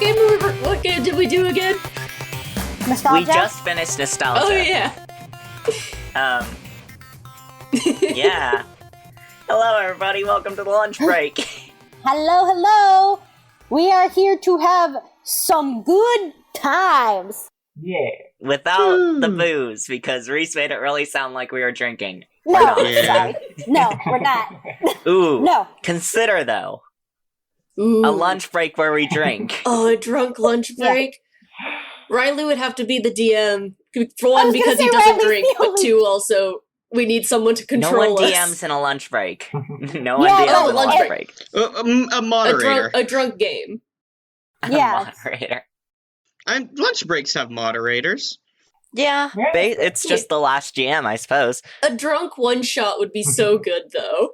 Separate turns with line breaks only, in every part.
What game did we do again?
Nostalgia?
We just finished Nostalgia.
Oh yeah.
Yeah. Hello, everybody. Welcome to the lunch break.
Hello, hello! We are here to have some good times.
Yeah.
Without the booze, because Reese made it really sound like we were drinking.
No,
We're not.
Yeah.
sorry. No, we're not.
Ooh.
No.
Consider, though,
Ooh.
a lunch break where we drink.
Oh, a drunk lunch
Yeah.
break. Riley would have to be the DM. For
I
one,
was gonna
because he
say
doesn't
Riley's
drink,
the
but
only-
two, also, we need someone to
No
control
one
us.
DMs in a lunch break. No one
Yeah,
DMs
no,
in a
lunch
lunch
break.
break.
A moderator.
A drunk game.
Yeah.
A moderator.
Lunch breaks have moderators.
Yeah,
Yeah.
it's just the last GM, I suppose.
A drunk one-shot would be so good, though.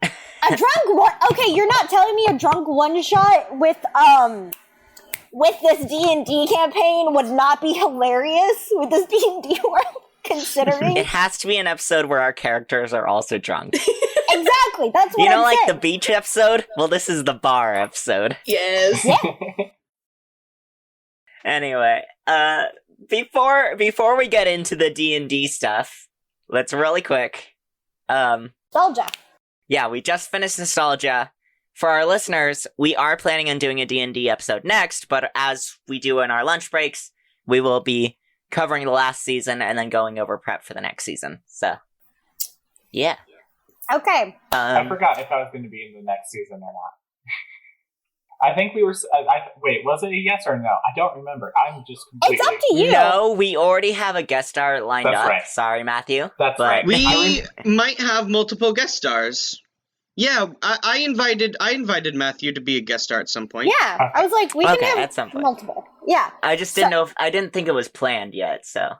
A drunk one. Okay, you're not telling me a drunk one shot with this D&D campaign would not be hilarious with this D&D world, considering.
It has to be an episode where our characters are also drunk.
Exactly, that's what
You know,
I'm
like the
saying.
beach episode? Well, this is the bar episode.
Yes.
Yeah.
Anyway, before we get into the D&D stuff, let's really quick.
Nostalgia.
Yeah, we just finished Nostalgia. For our listeners, we are planning on doing a D&D episode next, but as we do in our lunch breaks, we will be covering the last season and then going over prep for the next season. So, yeah.
Okay.
I forgot if I was going to be in the next season or not. I think we were. Wait, was it a yes or no? I don't remember. I'm just completely.
It's up to you.
No, we already have a guest star lined
That's
up.
right.
Sorry, Matthew.
That's
but-
right.
We might have multiple guest stars. Yeah, I invited Matthew to be a guest star at some point.
Yeah, I was like, we
Okay,
can
at
have
some point.
multiple. Yeah.
I just didn't know if I didn't think it was planned yet, so.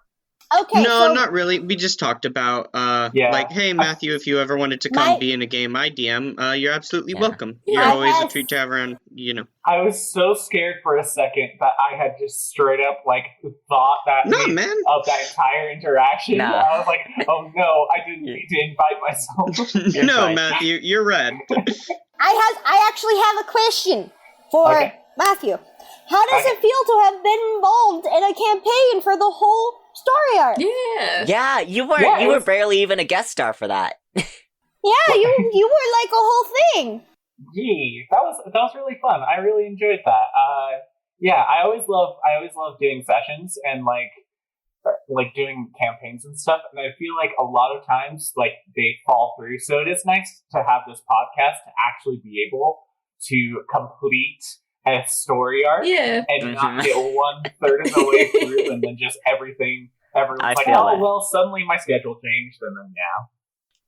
Okay.
No,
so
not really. We just talked about,
Yeah.
like, hey, Matthew, if you ever wanted to come
My-
be in a game I DM, you're absolutely
Yeah.
welcome.
Yeah.
You're always a
Yes.
treat to have around, you know.
I was so scared for a second that I had just straight up thought that
No, man.
of that entire interaction.
Nah.
I was like, oh no, I didn't need to invite myself.
You're
No,
fine.
Matthew, you're red.
I actually have a question for
Okay.
Matthew. How does
Okay.
it feel to have been involved in a campaign for the whole story arc?
Yeah.
Yeah, you were
Yeah,
you
it
were
was-
barely even a guest star for that.
Yeah, you were like a whole thing.
Gee, that was really fun. I really enjoyed that. Yeah, I always love doing sessions and like doing campaigns and stuff. And I feel like a lot of times they fall through. So it is nice to have this podcast to actually be able to complete a story arc
Yeah.
and not
Mhm.
get 1/3 of the way through and then just everyone's
I
like,
feel
oh
that.
well, suddenly my schedule changed, and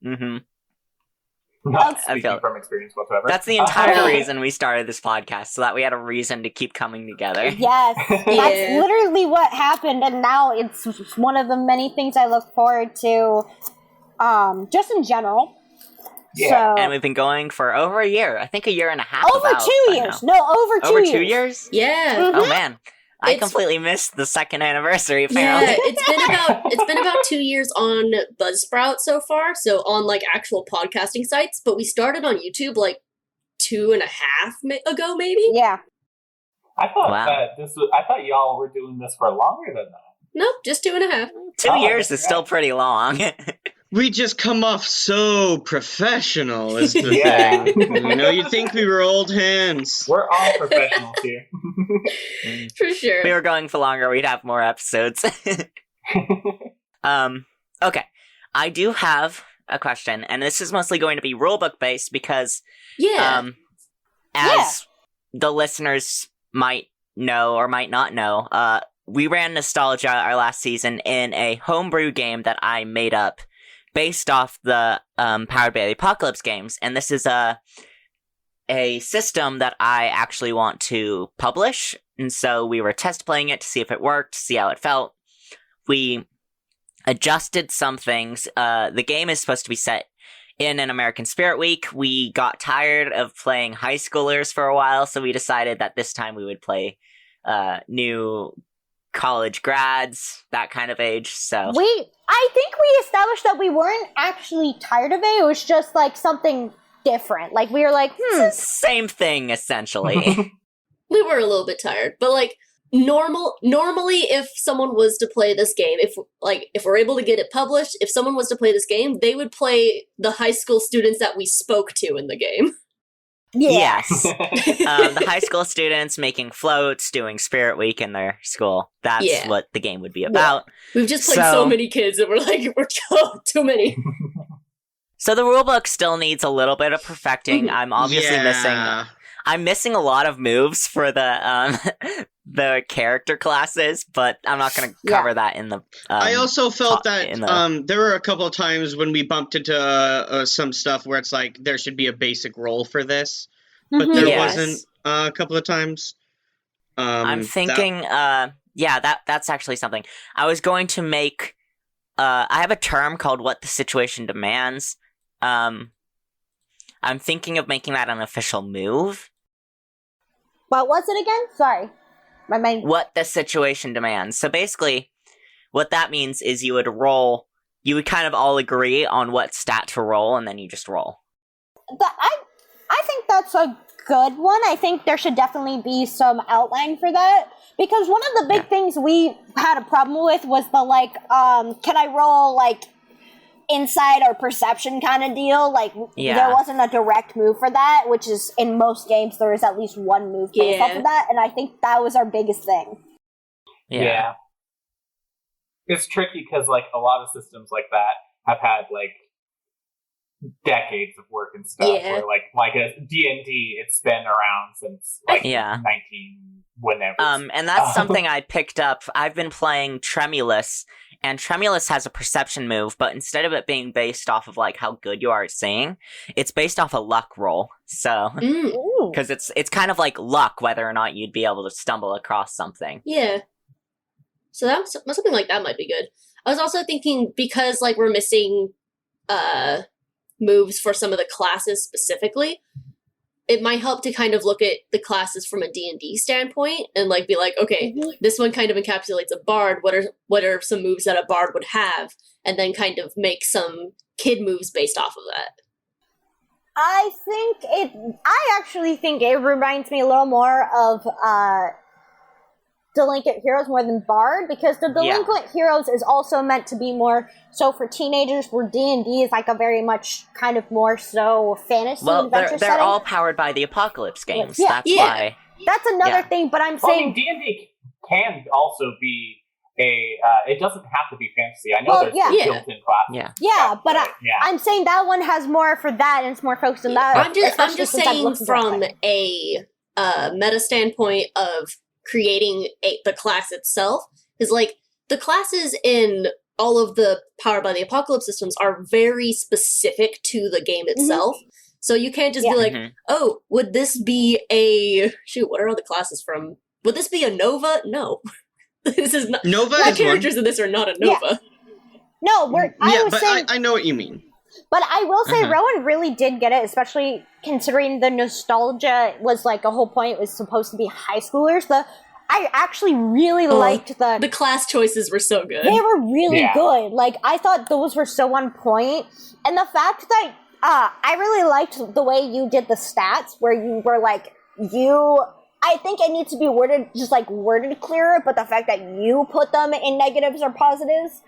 then
Mm-hmm.
not
I
speaking
feel-
from experience whatsoever.
That's the entire reason we started this podcast, so that we had a reason to keep coming together.
Yes, that's
Yeah.
literally what happened, and now it's one of the many things I look forward to, just in general.
Yeah.
And
So
we've been going for over a year. I think a year and a half.
over
about
2
by
years.
now.
No, over 2
Over
years.
2 years?
Yeah.
Mhm.
Oh man, I
It's-
completely missed the second anniversary.
Yeah,
Apparently,
it's been about 2 years on Buzzsprout so far, so on actual podcasting sites. But we started on YouTube 2.5 ago, maybe.
Yeah.
I thought
Wow.
that I thought y'all were doing this for longer than that.
Nope, just 2.5.
2
Oh,
years
that's
is still
right.
pretty long.
We just come off so professional is the
Yeah.
thing. You know, you'd think we were old hands.
We're all professionals here.
For sure.
If we were going for longer, we'd have more episodes. Okay. I do have a question, and this is mostly going to be rulebook based because,
Yeah.
as the listeners might know or might not know, we ran Nostalgia our last season in a homebrew game that I made up based off the Powered by the Apocalypse games, and this is a system that I actually want to publish, and so we were test playing it to see if it worked, see how it felt. We adjusted some things. The game is supposed to be set in an American Spirit Week. We got tired of playing high schoolers for a while, so we decided that this time we would play new college grads, that kind of age, so...
I think we established that we weren't actually tired of it. It was just something different. We were like,
Same thing, essentially.
We were a little bit tired, but like normally if someone was to play this game, if we're able to get it published, if someone was to play this game, they would play the high school students that we spoke to in the game.
Yeah.
Yes. The high school students making floats, doing Spirit Week in their school. That's what the game would be about.
We've just played so many kids that we're like, we're too many.
So the rulebook still needs a little bit of perfecting. I'm obviously missing a lot of moves for the the character classes, but I'm not going to cover that in the
I also felt that there were a couple of times when we bumped into some stuff where it's like there should be a basic role for this, but there wasn't a couple of times.
I'm thinking that's actually something. I was going to make I have a term called what the situation demands. I'm thinking of making that an official move.
What was it again? Sorry. My mind.
What the situation demands. So basically, what that means is you would kind of all agree on what stat to roll, and then you just roll.
I think that's a good one. I think there should definitely be some outline for that. Because one of the big things we had a problem with was the, like, can I roll, like, insight or perception kind of deal? Like, there wasn't a direct move for that, which is, in most games, there is at least one move based off of that, and I think that was our biggest thing.
Yeah. It's tricky because, like, a lot of systems like that have had, like, decades of work and stuff. Where, like a D&D, it's been around since, like, 19 whenever.
And that's something I picked up. I've been playing Tremulous, and Tremulous has a perception move, but instead of it being based off of, like, how good you are at singing, it's based off a luck roll. So, because it's kind of like luck whether or not you'd be able to stumble across something.
Yeah. So something like that might be good. I was also thinking, because, like, we're missing moves for some of the classes specifically, it might help to kind of look at the classes from a D&D standpoint and, like, be like, okay, this one kind of encapsulates a bard. What are some moves that a bard would have? And then kind of make some kid moves based off of that.
I actually think it reminds me a little more of Delinquent Heroes more than Bard, because the Delinquent Heroes is also meant to be more so for teenagers, where D&D is like a very much kind of more so fantasy adventure
they're
setting.
all powered by the Apocalypse games. That's why.
That's another thing, but I'm saying
D&D can also be it doesn't have to be fantasy. I know there's built-in classes.
But I'm saying that one has more for that, and it's more focused on that.
I'm just saying from a meta standpoint of creating the class itself, is like the classes in all of the Powered by the Apocalypse systems are very specific to the game itself. So you can't just be like, oh, would this be what are all the classes from? Would this be a Nova? No. This is not
Nova.
The characters in this are not a Nova.
No,
I know what you mean.
But I will say Rowan really did get it, especially considering the nostalgia was like a whole point. It was supposed to be high schoolers. I actually really liked
the class choices were so good.
They were really good. Like, I thought those were so on point. And the fact that I really liked the way you did the stats, where you were like, I think it needs to be worded clearer, but the fact that you put them in negatives or positives,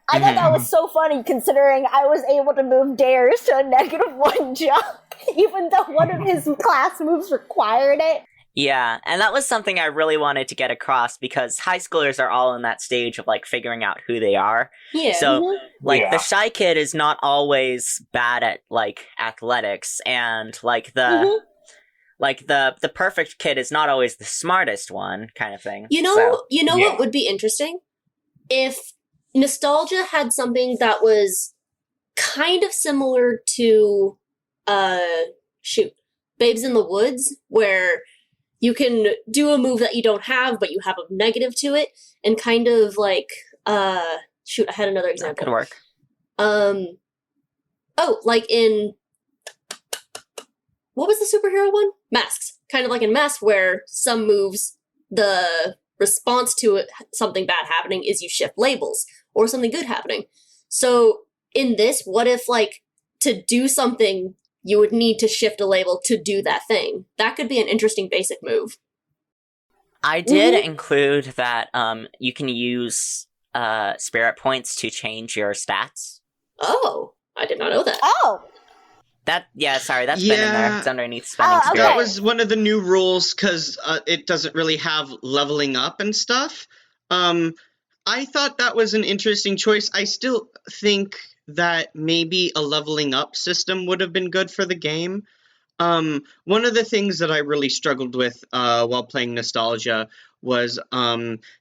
I thought that was so funny, considering I was able to move Dares to a -1 jump, even though one of his class moves required it.
Yeah, and that was something I really wanted to get across, because high schoolers are all in that stage of, like, figuring out who they are.
Yeah.
So, the shy kid is not always bad at, like, athletics, and, like, the perfect kid is not always the smartest one, kind of thing.
You know what would be interesting? If Nostalgia had something that was kind of similar to, Babes in the Woods, where you can do a move that you don't have, but you have a negative to it, and kind of like, I had another example.
That could work.
Like in, what was the superhero one? Masks. Kind of like in Masks, where some moves, the response to it, something bad happening is you shift labels, or something good happening. So in this, what if, like, to do something, you would need to shift a label to do that thing? That could be an interesting basic move.
I did include that you can use spirit points to change your stats.
Oh, I did not know that.
Oh.
That's been in there. It's underneath spending
okay.
spirit.
That was one of the new rules because it doesn't really have leveling up and stuff. I thought that was an interesting choice. I still think that maybe a leveling up system would have been good for the game. One of the things that I really struggled with while playing Nostalgia was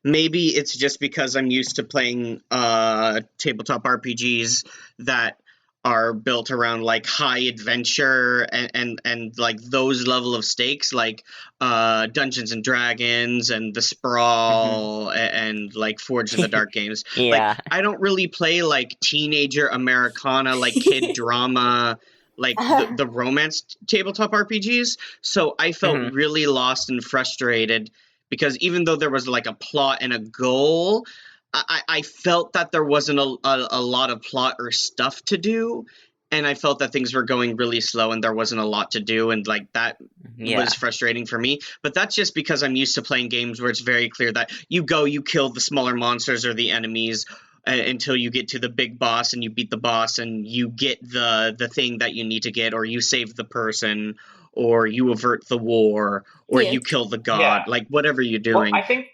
maybe it's just because I'm used to playing tabletop RPGs that are built around like high adventure and like those level of stakes, like Dungeons and Dragons and the Sprawl and like Forge in the Dark games.
Yeah.
Like, I don't really play like teenager Americana, like kid drama, like the romance tabletop RPGs. So I felt really lost and frustrated because even though there was like a plot and a goal, I felt that there wasn't a lot of plot or stuff to do, and I felt that things were going really slow and there wasn't a lot to do, and like that was frustrating for me. But that's just because I'm used to playing games where it's very clear that you kill the smaller monsters or the enemies until you get to the big boss and you beat the boss and you get the thing that you need to get, or you save the person, or you avert the war, or you kill the god, like whatever you're doing.
Well, I think,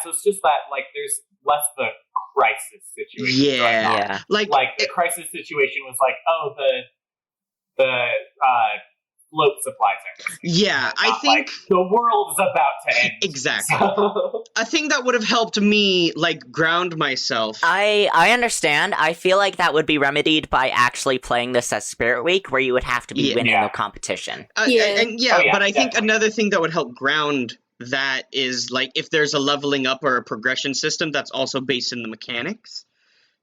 so it's just that like there's less the crisis situation.
Yeah.
Like the crisis situation was like, oh, the float supplies are missing.
Yeah, I think
like, the world is about to end.
Exactly.
So...
I think that would have helped me like ground myself.
I understand. I feel like that would be remedied by actually playing this as Spirit Week, where you would have to be winning the competition.
But I think another thing that would help ground that is like if there's a leveling up or a progression system that's also based in the mechanics,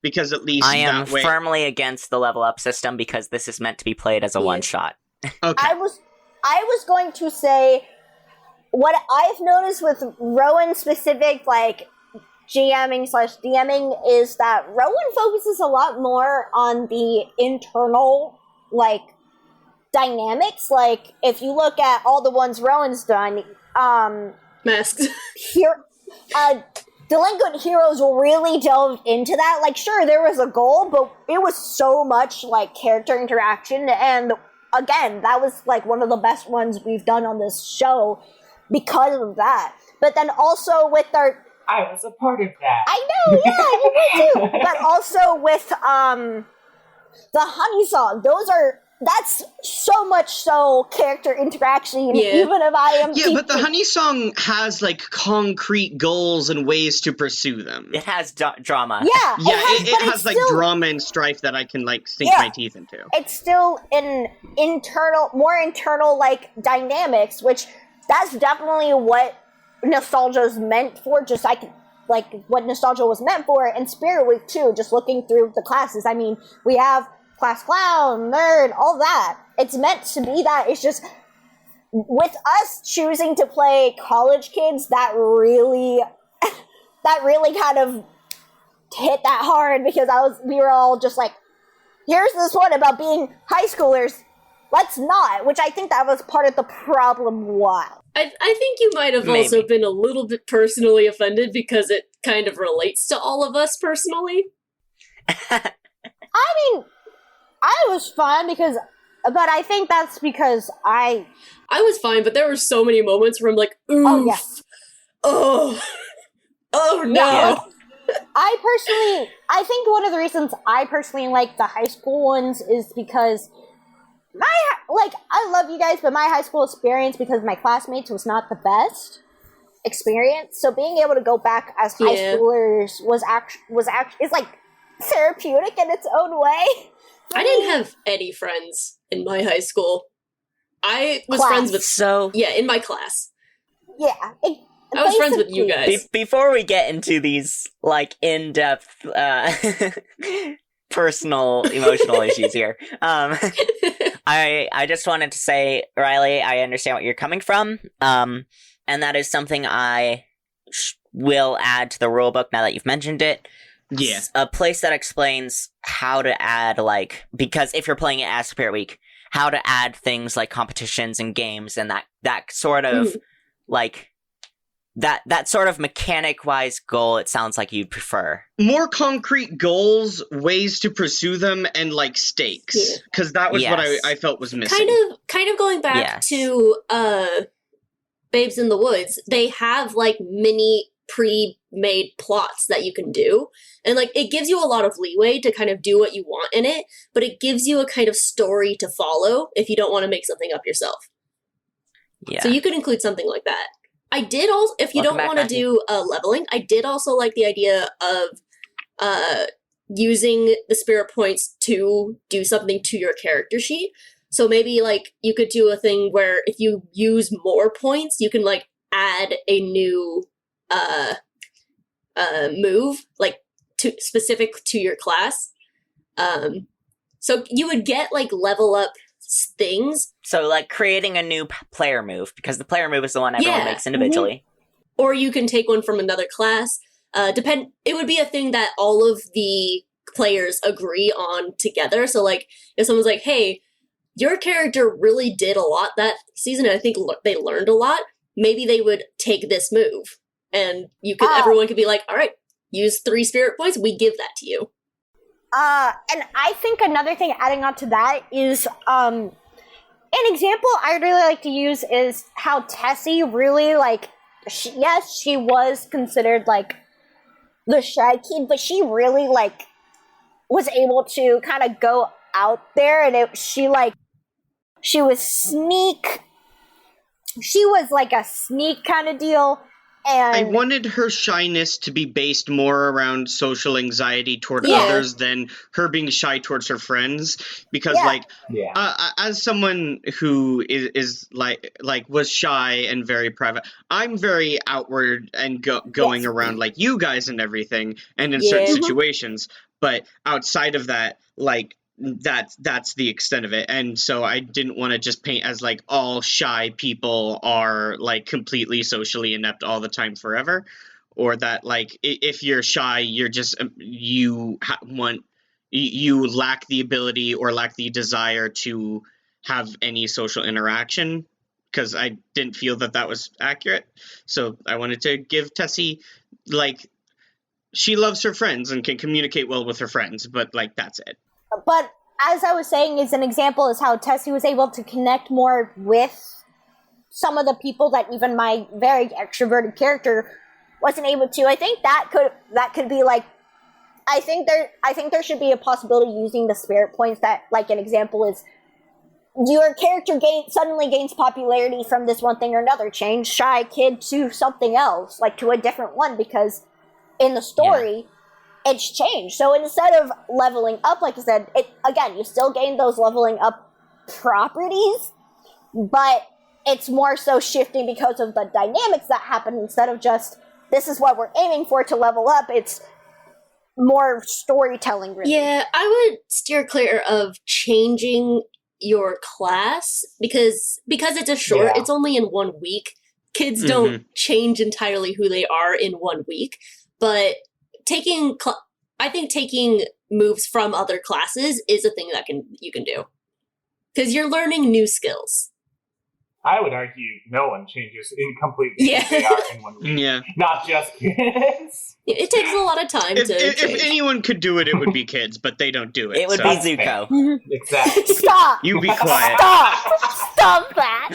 because at least
I am firmly against the level up system because this is meant to be played as a one shot.
Okay. I was going to say what I've noticed with Rowan specific like GMing/DMing is that Rowan focuses a lot more on the internal like dynamics. Like if you look at all the ones Rowan's done,
Masks.
Delinquent Heroes really delved into that. Like, sure, there was a goal, but it was so much like character interaction, and again, that was like one of the best ones we've done on this show because of that. But then also with our,
I was a part of that.
I know, yeah, you were too. But also with the Honey Song, that's so much so character interaction, even if I am...
Yeah, but the Honey Song has, like, concrete goals and ways to pursue them.
It has drama.
Yeah,
it has like, drama and strife that I can, like, sink my teeth into.
It's still more internal, like, dynamics, which that's definitely what Nostalgia's meant for, just like what Nostalgia was meant for, and Spirit Week, too, just looking through the classes. I mean, we have... Class Clown, Nerd, all that. It's meant to be that. It's just, with us choosing to play college kids, that really kind of hit that hard, because we were all just like, here's this one about being high schoolers, let's not, which I think that was part of the problem why.
I think you might have also been a little bit personally offended because it kind of relates to all of us personally.
I mean... I was fine but I think that's because I
was fine, but there were so many moments where I'm like, oof, oh no.
Yeah. I think one of the reasons I personally like the high school ones is because I love you guys, but my high school experience, because my classmates, was not the best experience. So being able to go back as high schoolers is like therapeutic in its own way.
I didn't have any friends in my high school. I was friends with... in my class.
Yeah.
I was friends with you guys.
Before we get into these, like, in-depth, personal, emotional issues here, I just wanted to say, Riley, I understand what you're coming from, and that is something I will add to the rulebook now that you've mentioned it.
Yeah.
A place that explains how to add, like, because if you're playing it as Spirit Week, how to add things like competitions and games and that sort of, like, that sort of mechanic-wise goal, it sounds like you'd prefer.
More concrete goals, ways to pursue them, and like stakes, because that was what I felt was missing.
Kind of going back to Babes in the Woods. They have like mini pre-made plots that you can do, and like it gives you a lot of leeway to kind of do what you want in it, but it gives you a kind of story to follow if you don't want to make something up yourself. So you could include something like that. I did also, if you don't want to do leveling, I did also like the idea of using the spirit points to do something to your character sheet. So maybe like you could do a thing where if you use more points, you can like add a new move, like specific to your class. So you would get like level up things.
So like creating a new player move, because the player move is the one everyone makes individually.
Mm-hmm. Or you can take one from another class. It would be a thing that all of the players agree on together. So like if someone's like, hey, your character really did a lot that season, and I think they learned a lot, maybe they would take this move. And you could everyone could be like, all right, use 3 spirit points, we give that to you.
And I think another thing adding on to that is, an example I'd really like to use is how Tessie really, like, she was considered, like, the shy kid, but she really, like, was able to kind of go out there, and she was like a sneak kind of deal. And
I wanted her shyness to be based more around social anxiety toward others than her being shy towards her friends. Because, as someone who is was shy and very private, I'm very outward and going around like you guys and everything, and in certain situations. But outside of that, like, that's the extent of it. And so I didn't want to just paint as like all shy people are like completely socially inept all the time forever, or that like if you're shy you're just you lack the ability or lack the desire to have any social interaction, because I didn't feel that was accurate. So I wanted to give Tessie, like, she loves her friends and can communicate well with her friends, but like that's it.
But as I was saying, as an example is how Tessie was able to connect more with some of the people that even my very extroverted character wasn't able to. I think that could be like, I think there should be a possibility using the spirit points that, like, an example is your character suddenly gains popularity from this one thing or another. Change shy kid to something else, like to a different one, because in the story it's changed. So instead of leveling up, like I said, you still gain those leveling up properties, but it's more so shifting because of the dynamics that happen. Instead of just, this is what we're aiming for to level up, it's more storytelling, really.
Yeah, I would steer clear of changing your class, because it's a short, it's only in 1 week. Kids don't change entirely who they are in 1 week, but I think taking moves from other classes is a thing that you can do, because you're learning new skills.
I would argue no one changes completely who they are in 1 week.
Yeah.
Not just kids.
It takes a lot of time to change.
If anyone could do it, it would be kids, but they don't do it.
It would be Zuko.
Exactly.
Stop!
You be quiet.
Stop that!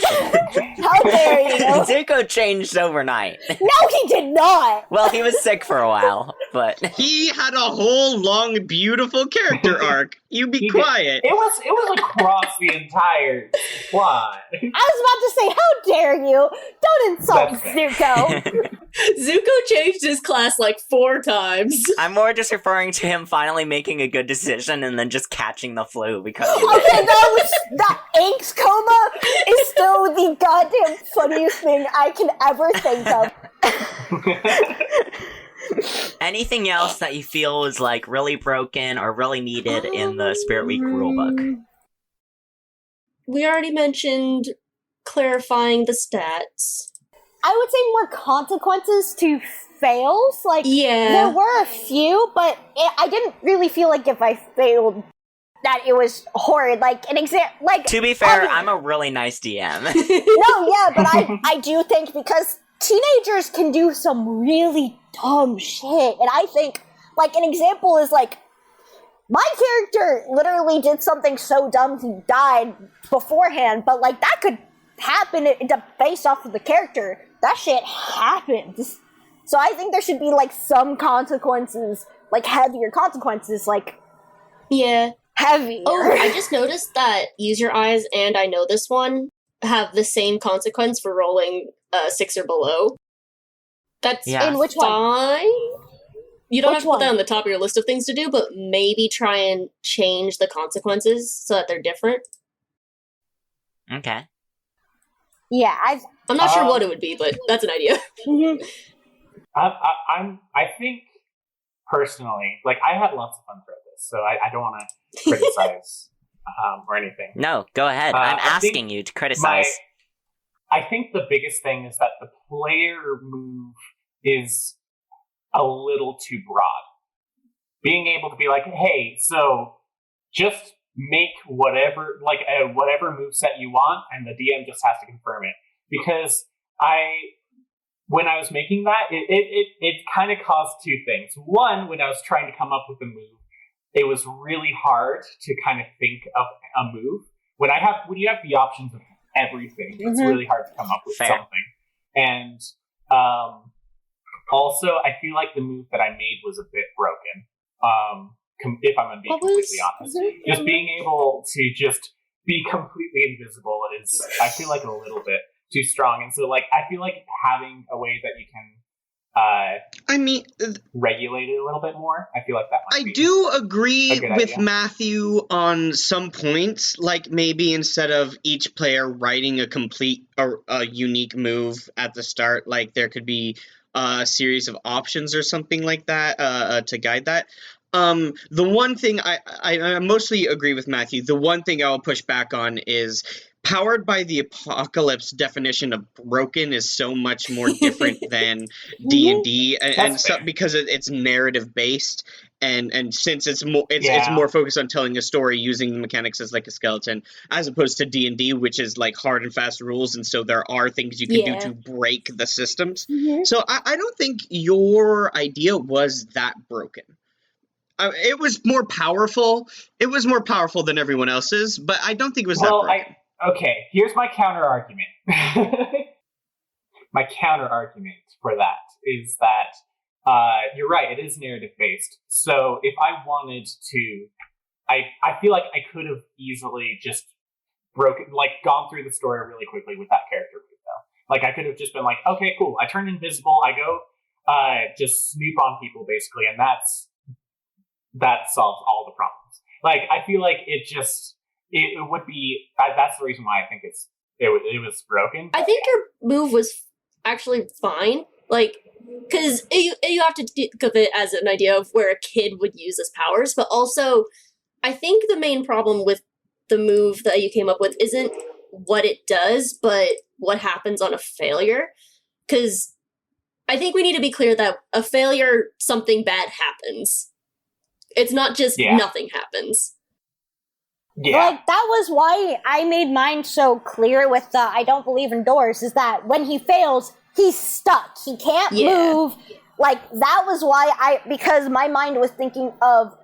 How dare you?
Zuko changed overnight.
No, he did not!
Well, he was sick for a while, but
He had a whole long, beautiful character arc. You be quiet.
It was across the entire plot.
I was about to say, how dare you? Don't insult Zuko!
Zuko changed his class like 4 times.
I'm more just referring to him finally making a good decision and then just catching the flu because of
Okay, that angst coma is still the goddamn funniest thing I can ever think of.
Anything else that you feel is like really broken or really needed in the Spirit Week rulebook?
We already mentioned clarifying the stats.
I would say more consequences to fails. Like, there were a few, but I didn't really feel like if I failed that it was horrid. Like, an example, like...
To be fair, I'm a really nice DM.
No, yeah, but I do think because teenagers can do some really dumb shit, and I think, like, an example is, like, my character literally did something so dumb he died beforehand, but, like, that could happen based off of the character. That shit happens. So I think there should be, like, some consequences, like, heavier consequences, like...
Yeah.
Heavier.
Oh, I just noticed that Use Your Eyes and I Know This One have the same consequence for rolling 6 or below. That's
In which one?
fine. You don't
Which
have to put that
one?
on the top of your list of things to do, but maybe try and change the consequences so that they're different.
Okay.
Yeah,
I'm not sure what it would be, but that's an idea.
I think personally, like, I had lots of fun throughout this, so I don't want to criticize or anything.
No, go ahead. I'm asking you to criticize.
I think the biggest thing is that the player move is a little too broad. Being able to be like, hey, so just make whatever moveset you want, and the DM just has to confirm it. Because when I was making that, it kind of caused two things. One, when I was trying to come up with a move, it was really hard to kind of think of a move. When you have the options of everything, it's really hard to come up with something. And also, I feel like the move that I made was a bit broken. If I'm being completely honest, just being able to just be completely invisible is, I feel like, a little bit too strong. And so, like, I feel like having a way that you can regulate it a little bit more, I feel like that might be.
I do agree with
idea.
Matthew on some points, like maybe instead of each player writing a complete or a unique move at the start, like there could be a series of options or something like that to guide that. The one thing I mostly agree with Matthew. The one thing I'll push back on is Powered by the Apocalypse definition of broken is so much more different than D&D, and so, because it's narrative based, and since it's more focused on telling a story using the mechanics as like a skeleton, as opposed to D&D, which is like hard and fast rules, and so there are things you can do to break the systems. So I don't think your idea was that broken. It was more powerful. It was more powerful than everyone else's, but I don't think it was that broken.
Okay, here's my counter argument. My counter argument for that is that you're right, it is narrative based. So if I wanted to, I feel like I could have easily just gone through the story really quickly with that character though. Like, I could have just been like, okay, cool, I turn invisible, I go just snoop on people basically, and that solves all the problems. Like, I feel like it would be, that's the reason why I think it was broken.
I think your move was actually fine. Like, because you have to think of it as an idea of where a kid would use his powers, but also, I think the main problem with the move that you came up with isn't what it does, but what happens on a failure. Because I think we need to be clear that a failure, something bad happens. It's not just nothing happens.
Yeah.
Like, that was why I made mine so clear with the I don't believe in doors, is that when he fails, he's stuck. He can't move. Like, that was why because my mind was thinking of,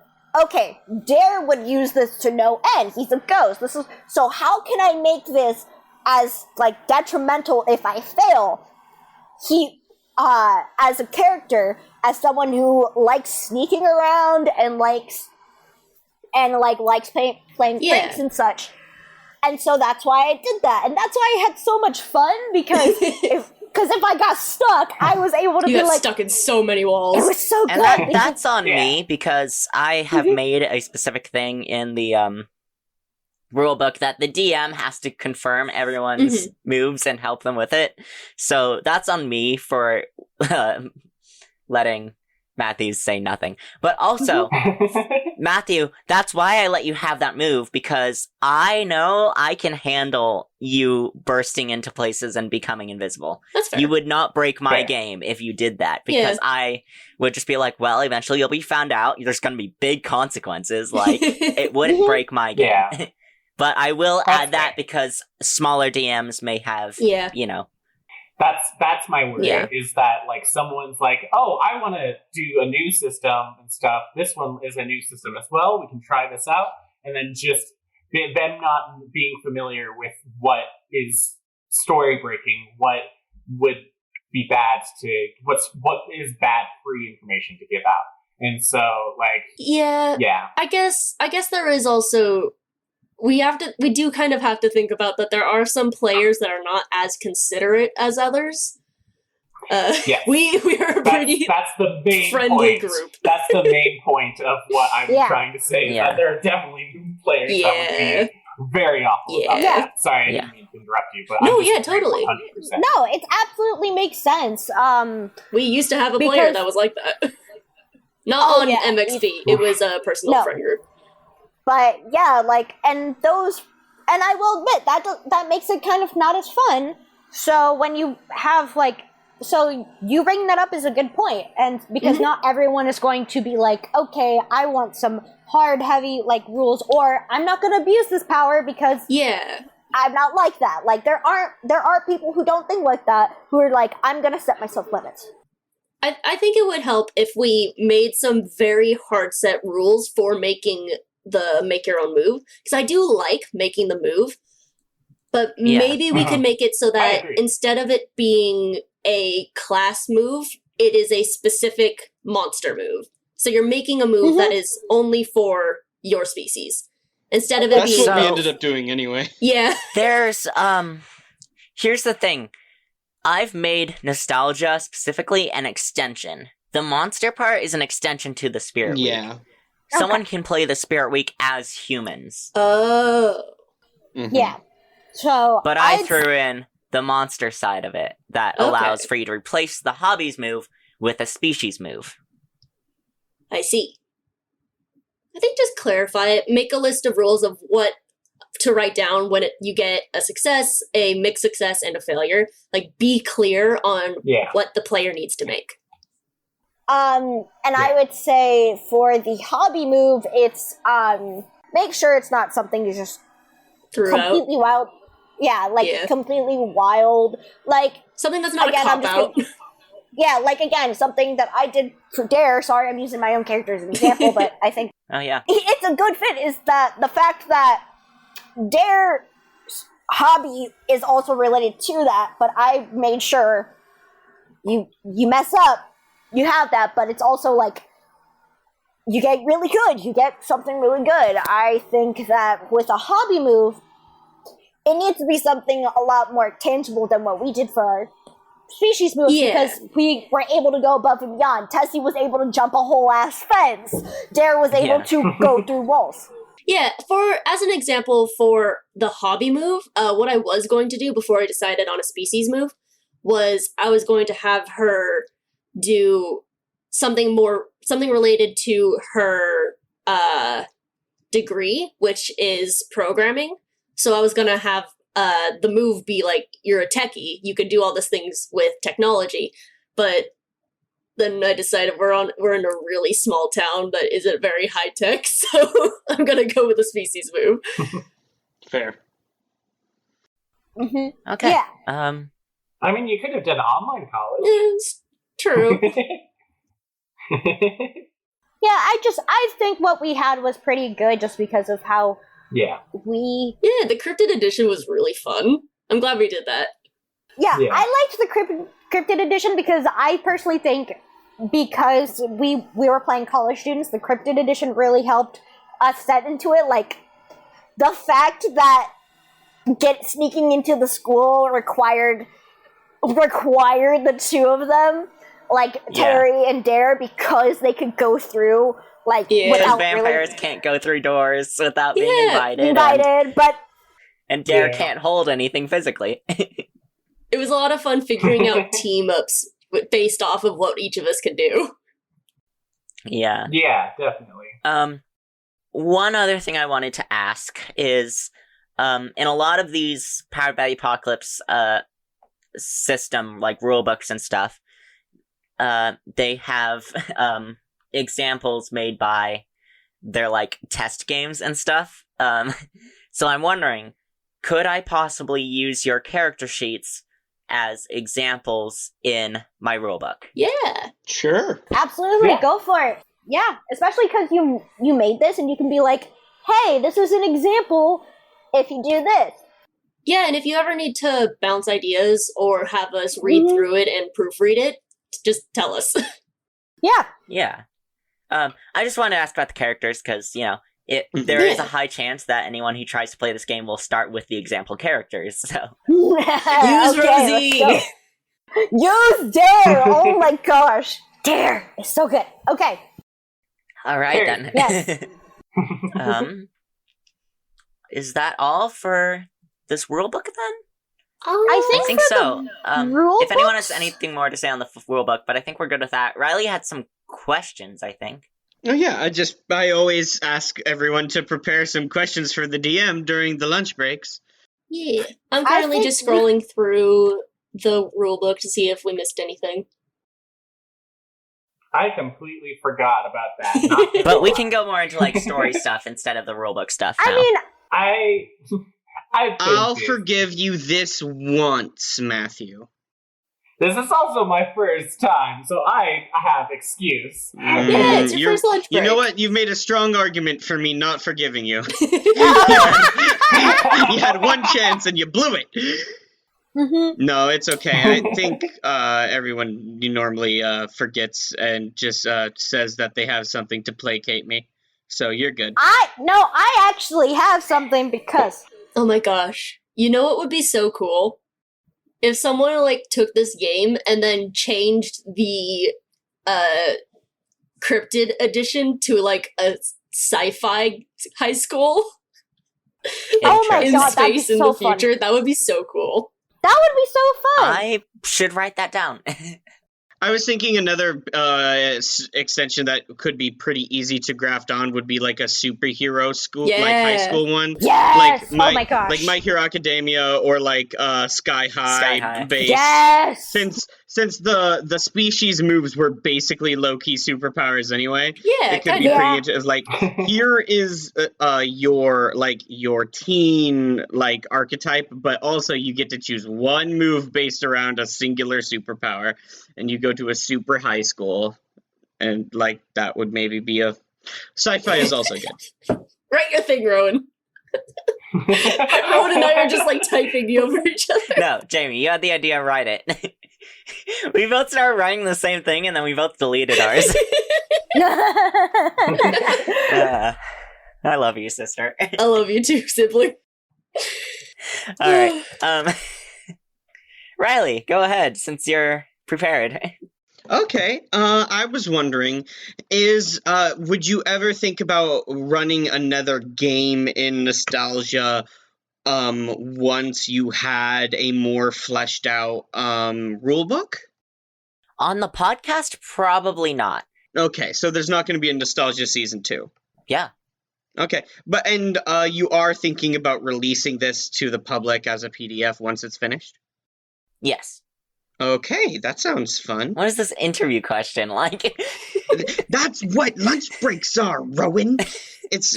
okay, Dare would use this to no end. He's a ghost. So how can I make this as, like, detrimental if I fail? As a character, as someone who likes sneaking around and likes playing pranks and such. And so that's why I did that. And that's why I had so much fun, because if I got stuck, I was able to
got stuck in so many walls.
It was so good.
And that's on me, because I have made a specific thing in the rulebook that the DM has to confirm everyone's moves and help them with it. So that's on me for letting Matthew say nothing. But also, Matthew, that's why I let you have that move, because I know I can handle you bursting into places and becoming invisible.
That's fair.
You would not break my game if you did that, because I would just be like, well, eventually you'll be found out. There's going to be big consequences. Like, it wouldn't break my game.
Yeah.
But I will add that because smaller DMs may have, you know.
That's my worry,
Yeah.
is that like someone's like, oh, I want to do a new system and stuff. This one is a new system as well. We can try this out, and then just them not being familiar with what is story breaking, what would be bad what is bad free information to give out, and so like
Yeah,
yeah,
I guess there is also we do kind of have to think about that there are some players that are not as considerate as others.
Yes.
we are a pretty
that's the main
friendly
point.
group.
That's the main point of what I'm
Yeah.
trying to say. Is
Yeah.
that there are definitely new players that
Yeah.
would be very awful about
Yeah.
that. Sorry, I
Yeah.
didn't mean to interrupt you, but
No,
I'm just
yeah,
agreeing
totally.
100%.
No, it absolutely makes sense.
We used to have a player
Because-
that was like that. Not
Oh,
on
yeah.
MXP. It was a personal
No.
friend group.
But yeah, like, and I will admit that makes it kind of not as fun. So when you have so you bring that up is a good point, and because not everyone is going to be like, okay, I want some hard, heavy rules, or I'm not going to abuse this power because
Yeah.
I'm not like that. Like there are people who don't think like that, who are like, I'm going to set myself limits.
I think it would help if we made some very hard set rules for making the make your own move. Because I do like making the move, but
Yeah.
maybe we can make it so that
agree.
instead of it being a class move, it is a specific monster move. So you're making a move that is only for your species. Instead of it
That's
being
what we
So-
ended up doing anyway.
Yeah.
There's here's the thing. I've made Nostalgia specifically an extension. The monster part is an extension to the Spirit Week.
Yeah.
Someone can play the Spirit Week as humans.
Oh.
Mhm.
Yeah. So
But I threw in the monster side of it that
Okay.
allows for you to replace the hobbies move with a species move.
I see. I think just clarify it. Make a list of rules of what to write down when you get a success, a mixed success, and a failure. Like, be clear on
Yeah.
what the player needs to make.
And I would say for the hobby move, it's make sure it's not something you just
Throughout.
completely wild. Yeah,
Yeah.
completely wild. Like,
Something that's not
Again,
a
I'm
cop
just
out.
yeah, again, something that I did for Dare. Sorry, I'm using my own character as an example, but I think
Oh yeah.
it's a good fit. Is that the fact that Dare's hobby is also related to that, but I made sure you mess up, you have that, but it's also you get really good, you get something really good. I think that with a hobby move, it needs to be something a lot more tangible than what we did for our species moves,
Yeah.
because we were able to go above and beyond. Tessie was able to jump a whole ass fence. Dare was able
Yeah.
to go through walls.
Yeah, as an example for the hobby move, what I was going to do before I decided on a species move was I was going to have her do something related to her degree, which is programming. So I was going to have the move be like, you're a techie, you can do all these things with technology, but then I decided we're in a really small town that isn't very high tech, so I'm gonna go with the species move.
Fair.
Mm-hmm.
Okay.
Yeah.
I mean, you could have done online college.
It's true.
Yeah, I think what we had was pretty good just because of how
Yeah.
we...
Yeah, the cryptid edition was really fun. I'm glad we did that.
Yeah,
Yeah.
I liked the cryptid edition because I personally think because we were playing college students, the cryptid edition really helped us set into it. Like, the fact that sneaking into the school required the two of them, like
Yeah.
Terry and Dare, because they could go through
Yeah.
Because
without
vampires
really
can't go through doors without being
Yeah,
invited.
but
And Dare
Yeah.
can't hold anything physically.
It was a lot of fun figuring out team ups based off of what each of us can do.
Yeah.
Yeah, definitely.
One other thing I wanted to ask is, in a lot of these Powered by the Apocalypse, system, like rulebooks and stuff, they have, examples made by their, test games and stuff. So I'm wondering, could I possibly use your character sheets as examples in my rulebook.
Yeah.
Sure.
Absolutely,
Yeah.
go for it. Yeah, especially because you made this and you can be like, hey, this is an example if you do this.
Yeah, and if you ever need to bounce ideas or have us read through it and proofread it, just tell us.
Yeah.
Yeah. I just wanted to ask about the characters because, there is a
Yeah.
high chance that anyone who tries to play this game will start with the example characters. So,
Use
Okay,
Rosie!
let's go. Use Dare! Oh my gosh. Dare! It's so good. Okay.
all right
Sure.
then.
Yes.
Is that all for this rulebook then?
I
I think
for
so.
rule
If anyone has
books?
anything more to say on the rulebook, but I think we're good with that. Riley had some questions, I think.
Oh yeah, I always ask everyone to prepare some questions for the DM during the lunch breaks.
Yeah. I'm
I
currently
think
just scrolling through the rulebook to see if we missed anything.
I completely forgot about that. Not
But we can go more into like story stuff instead of the rulebook stuff now.
I mean,
I've been
I'll
busy.
forgive you this once, Matthew.
This is also my first time, so I have excuse.
Yeah, it's your first lunch
You know
break.
what? You've made a strong argument for me not forgiving you. You had one chance and you blew it. No, it's okay. I think everyone normally forgets and just says that they have something to placate me. So you're good.
I actually have something because
Oh my gosh. You know what would be so cool? If someone like took this game and then changed the cryptid edition to like a sci-fi high school
Oh my
in
god, that'd be
space in
so
the future,
fun.
that would be so cool.
That would be so fun.
I should write that down.
I was thinking another extension that could be pretty easy to graft on would be like a superhero school, like high
Yeah.
school one.
Yes!
Like
Oh my gosh.
Like My Hero Academia or like Sky High,
Sky High.
base.
Yes!
Since the species moves were basically low key superpowers anyway,
Yeah,
it could
kind
be
of.
Yeah.
pretty like here is your teen like archetype, but also you get to choose one move based around a singular superpower, and you go to a super high school, and like that would maybe be a sci-fi is also good.
Write your thing, Rowan. Rowan and I are just like typing over each other.
No, Jamie, you had the idea, write it. We both started writing the same thing and then we both deleted ours. I love you, sister.
I love you too, sibling.
Alright, Riley, go ahead, since you're prepared.
Okay, I was wondering, would you ever think about running another game in Nostalgia, once you had a more fleshed out, rulebook?
On the podcast, probably not.
Okay, so there's not going to be a Nostalgia Season 2.
Yeah.
Okay, and you are thinking about releasing this to the public as a PDF once it's finished?
Yes.
Okay, that sounds fun.
What is this interview question like?
That's what lunch breaks are, Rowan.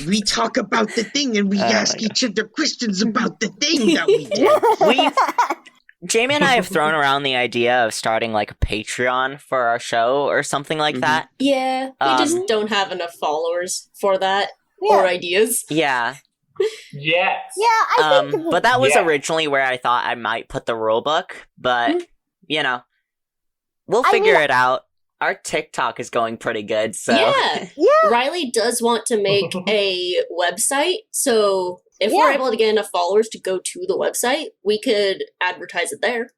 We talk about the thing and we ask each other questions about the thing that we did.
Jamie and I have thrown around the idea of starting like a Patreon for our show or something like that.
Yeah, we just don't have enough followers for that or ideas.
Yeah.
Yes.
Yeah, I think.
But that was
Yeah.
originally where I thought I might put the rulebook, but you know, we'll
I
figure
mean-
it out. Our TikTok is going pretty good, so
Yeah,
Yeah.
Riley does want to make a website, so if we're
Yeah.
able to get enough followers to go to the website, we could advertise it there.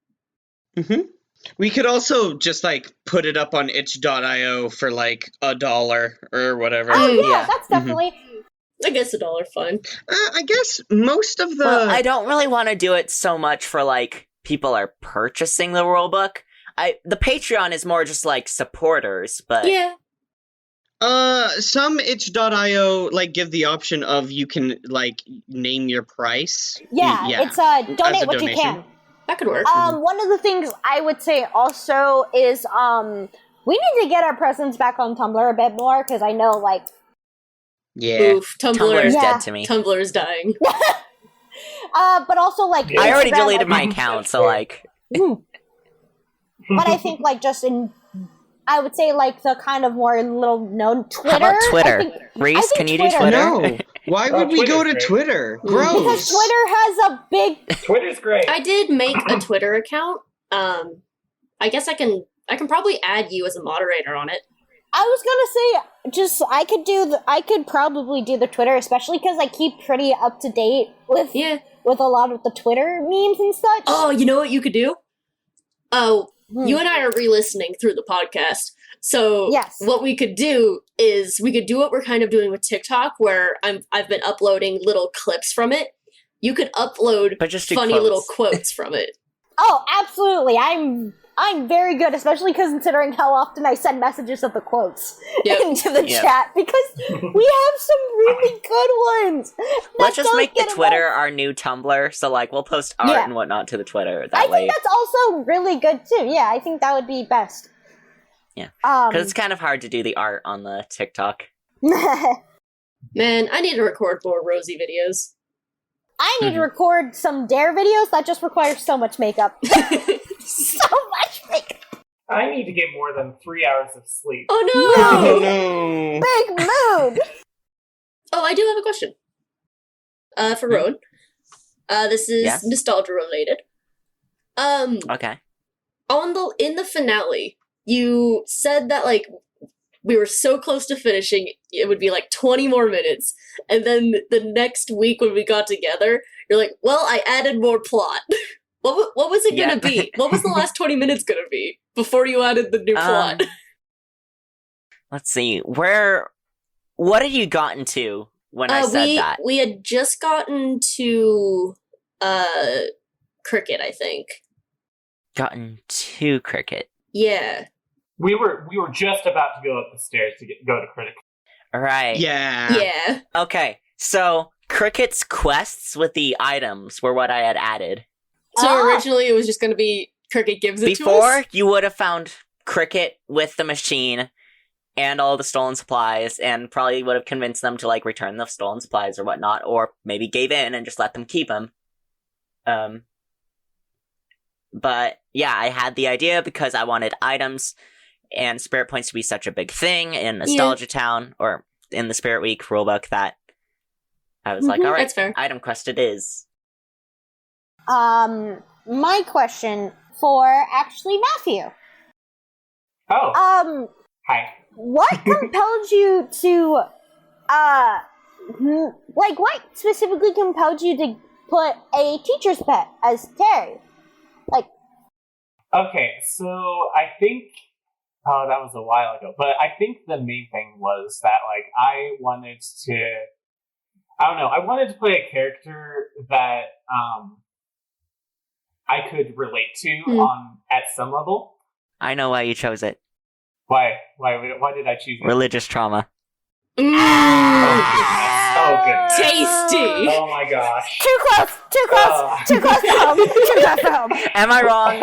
We could also just like put it up on itch.io for like $1 or whatever.
Oh yeah,
Yeah.
that's definitely.
I guess $1 fine.
I guess most of the
well, I don't really want to do it so much for like people are purchasing the rulebook. The Patreon is more just like supporters, but
Yeah,
some itch.io like give the option of you can like name your price.
Yeah,
Yeah.
it's donate
As a
what you
donation.
can.
that could work.
One of the things I would say also is we need to get our presence back on Tumblr a bit more because I know like
Yeah.
Oof,
Tumblr
Tumblr
is
Yeah.
dead to me.
Tumblr is dying.
but also like
Yeah.
I already
Instagram,
deleted my
like-
account, so like
Mm. but I think like just in, I would say like the kind of more little known Twitter.
How about Twitter?
I
Reese,
think
can you do Twitter?
No. Why would we go to
Twitter's
Twitter?
because
Gross.
Twitter has a big.
Twitter's great.
I did make a Twitter account. I guess I can probably add you as a moderator on it.
I was gonna say, just I could probably do the Twitter, especially because I keep pretty up to date with a lot of the Twitter memes and such.
Oh, you know what you could do? Oh,
Hmm.
you and I are re-listening through the podcast. So
Yes.
what we could do is we could do what we're kind of doing with TikTok, where I've been uploading little clips from it. You could upload
But just do
funny
quotes.
little quotes from it.
Oh, absolutely. I'm very good, especially considering how often I send messages of the quotes
Yep.
into the
Yep.
chat, because we have some really good ones.
Let's
that
just
don't
make the
get
Twitter our new Tumblr, so like we'll post art
Yeah.
and whatnot to the Twitter
I
that way.
think that's also really good too. Yeah, I think that would be best.
Yeah.
Um,
Because it's kind of hard to do the art on the TikTok.
Man, I need to record more Rosie videos.
I need
Mhm.
to record some Dare videos. That just requires so much makeup. So much makeup.
I need to get more than 3 hours of sleep.
Oh
Oh
no!
no.
Big mood.
Oh, I do have a question. For Rowan. This is
Yes?
nostalgia related.
Okay.
In the finale, you said that like we were so close to finishing, it would be like 20 more minutes, and then the next week when we got together, you're like, "Well, I added more plot." What was it gonna
Yep.
be? What was the last 20 minutes gonna be before you added the new plot?
Let's see. What had you gotten to when I said that?
We had just gotten to Cricket, I think.
Gotten to Cricket.
Yeah.
We were just about to go up the stairs to go to Critic.
Right.
Yeah.
Yeah.
Okay. So Cricket's quests with the items were what I had added.
So
Ah.
originally it was just gonna be Cricket gives it to
Before,
us.
you would have found Cricket with the machine and all the stolen supplies, and probably would have convinced them to like return the stolen supplies or whatnot, or maybe gave in and just let them keep them. But yeah, I had the idea because I wanted items and spirit points to be such a big thing in Nostalgia Town or in the Spirit Week rulebook that I was like,
Mhm,
all right,
that's fair.
item quest it is.
My question for actually Matthew.
Oh, hi.
What compelled you to, what specifically compelled you to put a teacher's pet as Terry?
Okay, so I think that was a while ago, but I think the main thing was that like I wanted to play a character that I could relate to at some level.
I know why you chose it.
Why did I choose it?
Religious trauma.
Mm,
Oh goodness.
tasty.
Oh my gosh.
Too close to home, too close to home.
Am I wrong?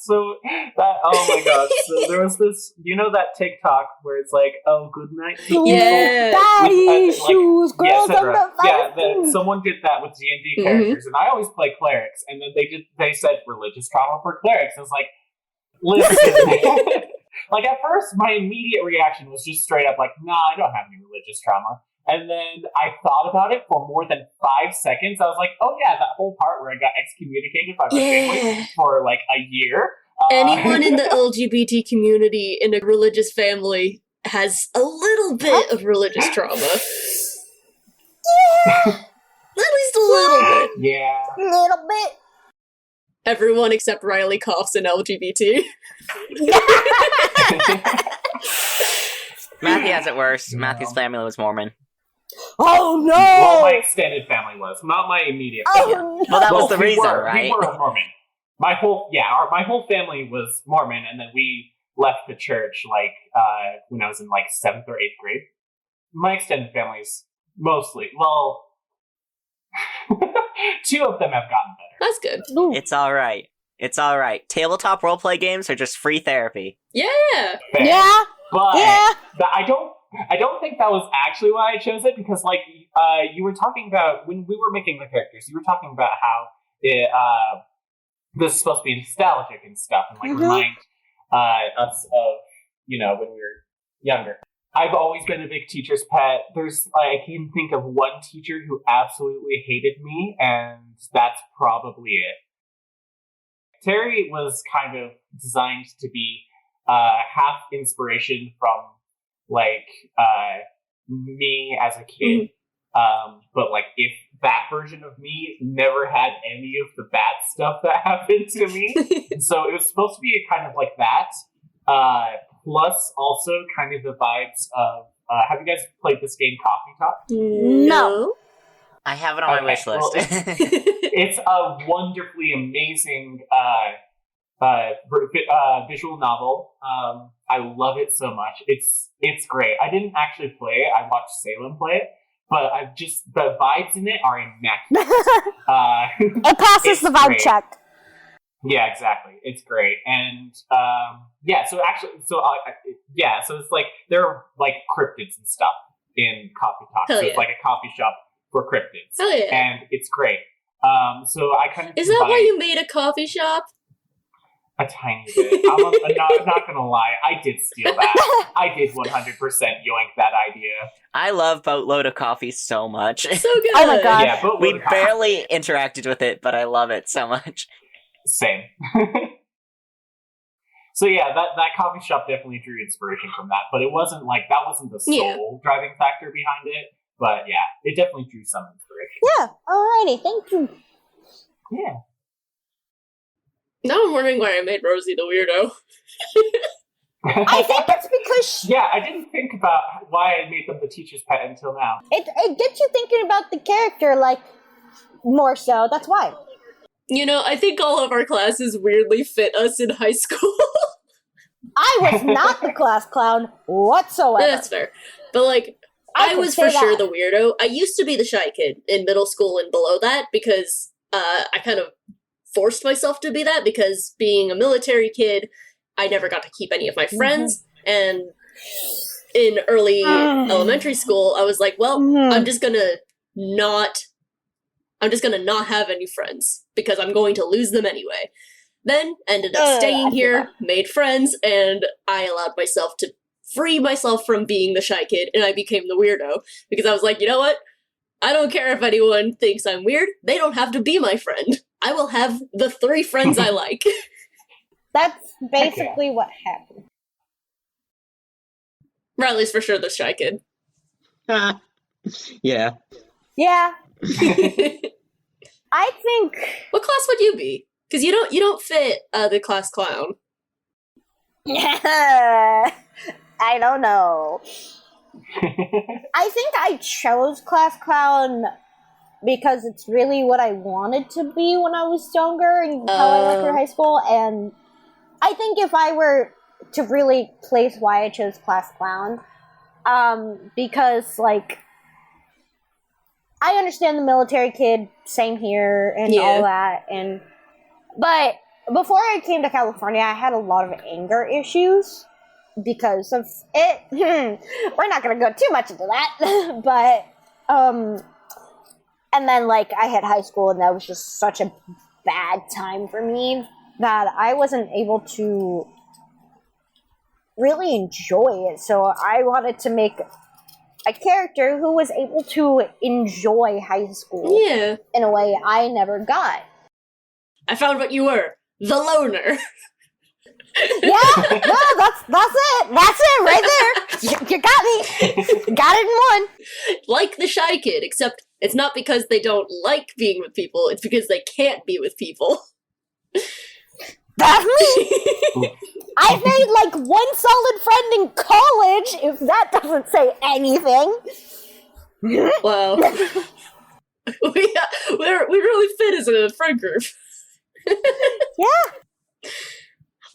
So that, oh my gosh, so there was this, you know that TikTok where it's like, oh, good night people?
Yeah.
Daddy
With, like,
issues,
yeah,
girls
etc.
on the
Yeah,
phone.
someone did that with D&D
Mhm.
characters, and I always play clerics, and then they said religious trauma for clerics. I was like, listen. Like, at first, my immediate reaction was just straight up like, nah, I don't have any religious trauma. And then I thought about it for more than 5 seconds. I was like, oh yeah, that whole part where I got excommunicated by my family
Yeah.
for like a year.
Anyone in the LGBT community in a religious family has a little bit of religious trauma. At least a little bit.
Yeah.
Little bit.
Everyone except Riley coughs in LGBT.
Matthew has it worse. Matthew's family was Mormon.
Oh no!
Well, my extended family was, not my immediate family.
Oh
Well, that
no!
was the
we
reason,
were,
right?
We were Mormon. My whole family was Mormon, and then we left the church like when I was in like 7th or 8th grade. My extended family's mostly, well, 2 of them have gotten better.
That's good.
Ooh.
It's alright. It's alright. Tabletop roleplay games are just free therapy.
Yeah.
Fair.
Yeah,
But
yeah.
I don't think that was actually why I chose it, because like you were talking about when we were making the characters, you were talking about how this is supposed to be nostalgic and stuff, and like remind us of when we were younger. I've always been a big teacher's pet. I can think of one teacher who absolutely hated me, and that's probably it. Terry was kind of designed to be half inspiration from me as a kid, but like if that version of me never had any of the bad stuff that happened to me, and so it was supposed to be kind of like that. Plus, also kind of the vibes of. Have you guys played this game, Coffee Talk?
No.
I have it on my wish list.
Well, it's a wonderfully amazing visual novel. I love it so much. It's great. I didn't actually play it. I watched Salem play it, but the vibes in it are immaculate.
It passes the vibe
great.
check.
Yeah, exactly. It's great. And so it's like there are like cryptids and stuff in Coffee Talk.
Hell
so
yeah.
it's like a coffee shop for cryptids.
Hell yeah.
And it's great. So I kind of
Is that why you made a coffee shop?
a tiny bit. I'm not gonna lie, I did steal that. I did 100% yoink that idea.
I love Boatload of Coffee so much.
So good.
Oh my god.
Yeah, but
We barely interacted with it, but I love it so much.
Same. So yeah, that coffee shop definitely drew inspiration from that, but that wasn't the sole driving factor behind it. But yeah, it definitely drew some inspiration.
Yeah, alrighty, thank you.
Yeah.
Now I'm wondering why I made Rosie the weirdo.
I think it's because
Yeah, I didn't think about why I made them the teacher's pet until now.
it gets you thinking about the character, like, more so. That's why.
I think all of our classes weirdly fit us in high school.
I was not the class clown whatsoever.
That's fair. But, I
can
was
say
for sure
that.
the weirdo. I used to be the shy kid in middle school and below that because I kind of forced myself to be that because being a military kid, I never got to keep any of my friends. And in early elementary school, I was like, well, I'm just gonna not have any friends because I'm going to lose them anyway. Then ended up staying here, made friends, and I allowed myself to free myself from being the shy kid, and I became the weirdo because I was like, you know what? I don't care if anyone thinks I'm weird. They don't have to be my friend. I will have the 3 friends I like.
That's basically what happened.
Riley's for sure the shy kid.
Yeah.
Yeah, I think
What class would you be? Because you don't fit the class clown.
I don't know. I think I chose class clown because it's really what I wanted to be when I was younger and how I went through high school. And I think if I were to really place why I chose class clown, because I understand the military kid, same here, and all that, but before I came to California, I had a lot of anger issues because of it. We're not gonna go too much into that, but, and then, I hit high school, and that was just such a bad time for me that I wasn't able to really enjoy it, so I wanted to make a character who was able to enjoy high school in a way I never got.
I found what you were. The loner.
Yeah, no, that's it. That's it right there. You got me. Got it in one.
Like the shy kid, except it's not because they don't like being with people, it's because they can't be with people.
That's me. I've made one solid friend in college, if that doesn't say anything.
Wow. we really fit as a friend group.
Yeah.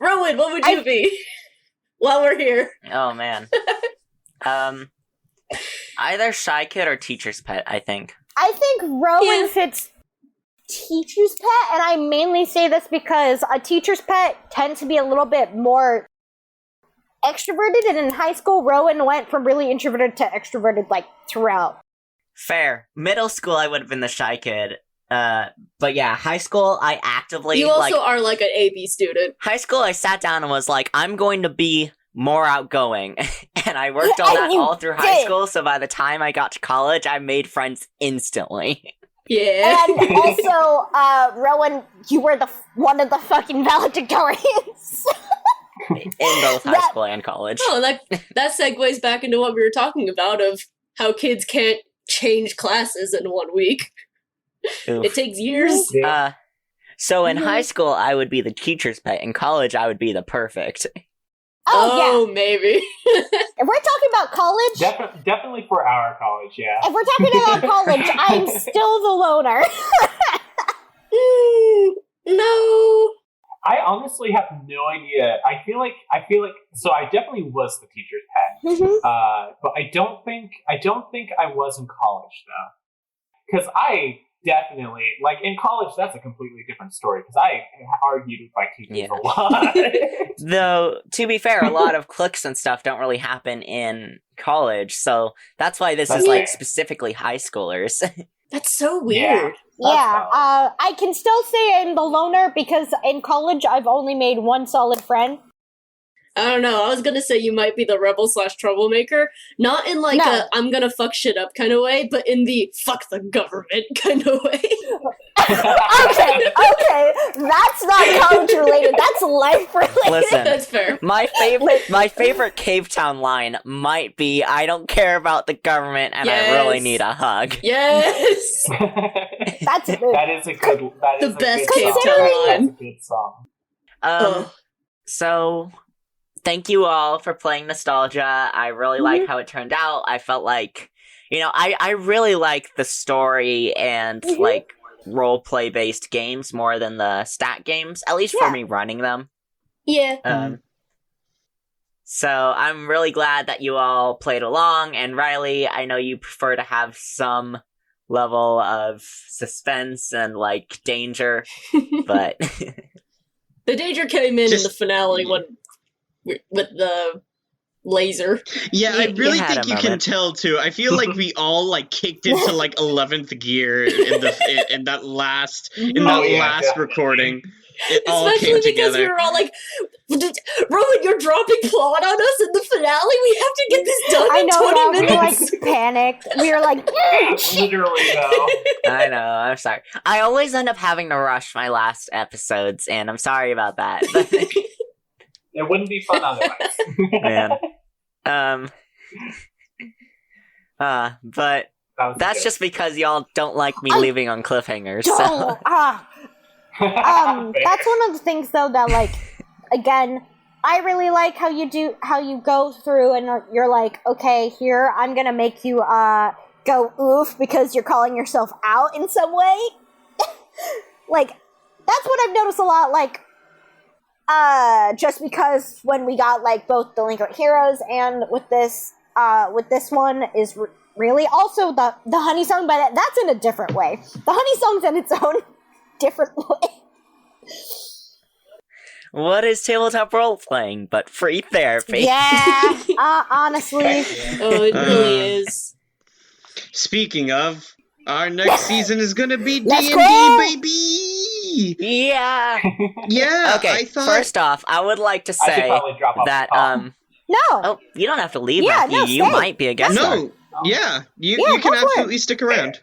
Rowan, what would you be? While we're here.
Oh man. Either shy kid or teacher's pet, I think.
I think Rowan fits teacher's pet, and I mainly say this because a teacher's pet tends to be a little bit more extroverted, and in high school, Rowan went from really introverted to extroverted, throughout.
Fair. Middle school, I would have been the shy kid. But yeah, high school, I actively
You also are like an AB student.
high school, I sat down and was like, I'm going to be more outgoing. And I worked on that
you
all through high
did.
school, so by the time I got to college, I made friends instantly.
Yeah.
And also, Rowan, you were one of the fucking valedictorians.
In both high
That-
school and college.
Oh, that segues back into what we were talking about of how kids can't change classes in 1 week.
Oof.
It takes years.
Yeah.
So in
Mhm.
high school, I would be the teacher's pet. In college, I would be the perfect.
Oh,
maybe.
yeah. If we're talking about college,
Definitely for our college, yeah.
if we're talking about college, I'm still the loner.
No.
I honestly have no idea. I feel like so I definitely was the teacher's pet.
Mhm.
But I don't think I was in college though. Because I definitely like in college that's a completely different story because I argued with my teachers a lot.
Though, to be fair, a lot of cliques and stuff don't really happen in college, so that's why this
That's
is like
right.
specifically high schoolers.
That's so
Yeah.
weird.
Yeah,
valid.
I can still say I'm the loner because in college I've only made one solid friend.
I don't know. I was gonna say you might be the rebel / troublemaker, not in like
No.
a I'm gonna fuck shit up kind of way, but in the fuck the government kind of way.
Okay, that's not college related. That's life related.
Listen,
That's fair.
my favorite Cave Town line might be, "I don't care about the government, and I really
Yes.
need a hug."
Yes.
That's good.
That is a good. That
The
is a
best
good
Cave
song.
Town
That's
line.
a good song.
Ugh.
So, thank you all for playing Nostalgia. I really like how it turned out. I felt like, I really like the story and like role play based games more than the stat games, at least for
Yeah.
me running them.
Yeah.
So I'm really glad that you all played along. And Riley, I know you prefer to have some level of suspense and like danger, but
The danger came in
Just-
the finale when with the laser.
Yeah, I
You
really
had
think
a
you can
moment.
tell too. I feel like we all like kicked into like 11th gear in that last
Oh, yeah,
last
definitely.
recording. It all
Especially
came
because we
together.
were all like, Roman, you're dropping plot on us in the finale. We have to get this done
I
in
know
20
that we
minutes.
like panicked. We were like,
Literally though.
I know, I'm sorry. I always end up having to rush my last episodes, and I'm sorry about that.
It wouldn't be fun otherwise.
Man. But
That was
that's
good.
just because y'all don't like me
I
leaving on cliffhangers.
don't.
So.
Fair.
That's one of the things though that like, again, I really like how you go through and you're like, okay, here I'm gonna make you go oof because you're calling yourself out in some way. Like, that's what I've noticed a lot. Like, just because when we got like both Delinquent Heroes and with this one is really also the Honey Song, but that's in a different way. The Honey Song's in its own different way.
What is tabletop role playing but free therapy?
Yeah, honestly.
Oh, it really
Uh,
is.
Speaking of, our next season is gonna be
Let's
D&D,
go!
baby.
Yeah.
Yeah.
Okay.
I thought.
First off, I would like to
I should
say
probably drop off
that
the call.
No.
Oh, you don't have to leave,
Yeah,
Matthew.
no,
You
stay.
might be a guest star.
No. Yeah. You
Yeah,
can
go for it.
absolutely stick around.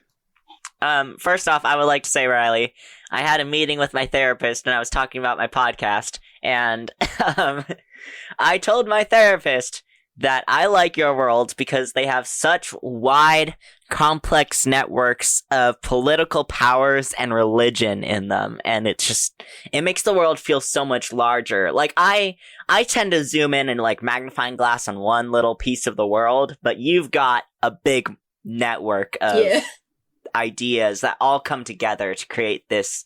First off, I would like to say, Riley, I had a meeting with my therapist and I was talking about my podcast, and I told my therapist that I like your world because they have such wide, complex networks of political powers and religion in them, and it makes the world feel so much larger. Like, I tend to zoom in and like magnifying glass on one little piece of the world, but you've got a big network of
Yeah.
ideas that all come together to create this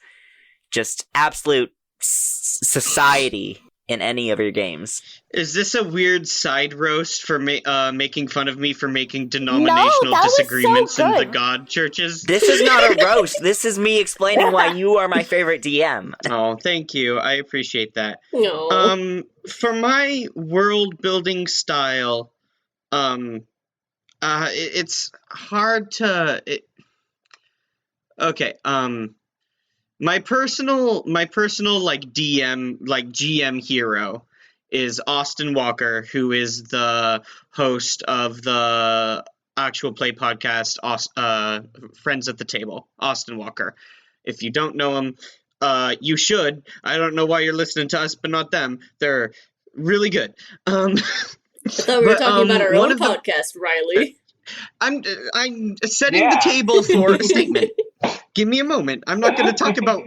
just absolute society in any of your games.
Is this a weird side roast for making fun of me for making denominational
that was so
disagreements in the
good.
God churches?
This is not a roast. This is me explaining why you are my favorite DM.
Oh, thank you. I appreciate that.
No.
For my world building style, it's hard to. Okay. My personal like DM like GM hero is Austin Walker, who is the host of the actual play podcast, Friends at the Table. Austin Walker. If you don't know him, you should. I don't know why you're listening to us, but not them. They're really good.
I thought we were talking about our own podcast, Riley.
I'm setting the table for a statement. Give me a moment. I'm not going to talk about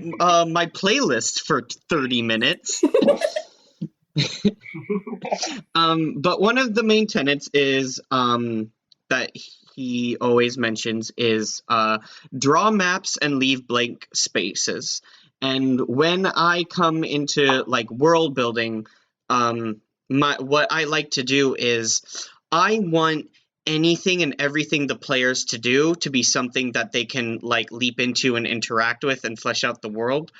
my playlist for 30 minutes. But one of the main tenets is that he always mentions is draw maps and leave blank spaces. And when I come into like world building, what I like to do is I want anything and everything the players to do to be something that they can like leap into and interact with and flesh out the world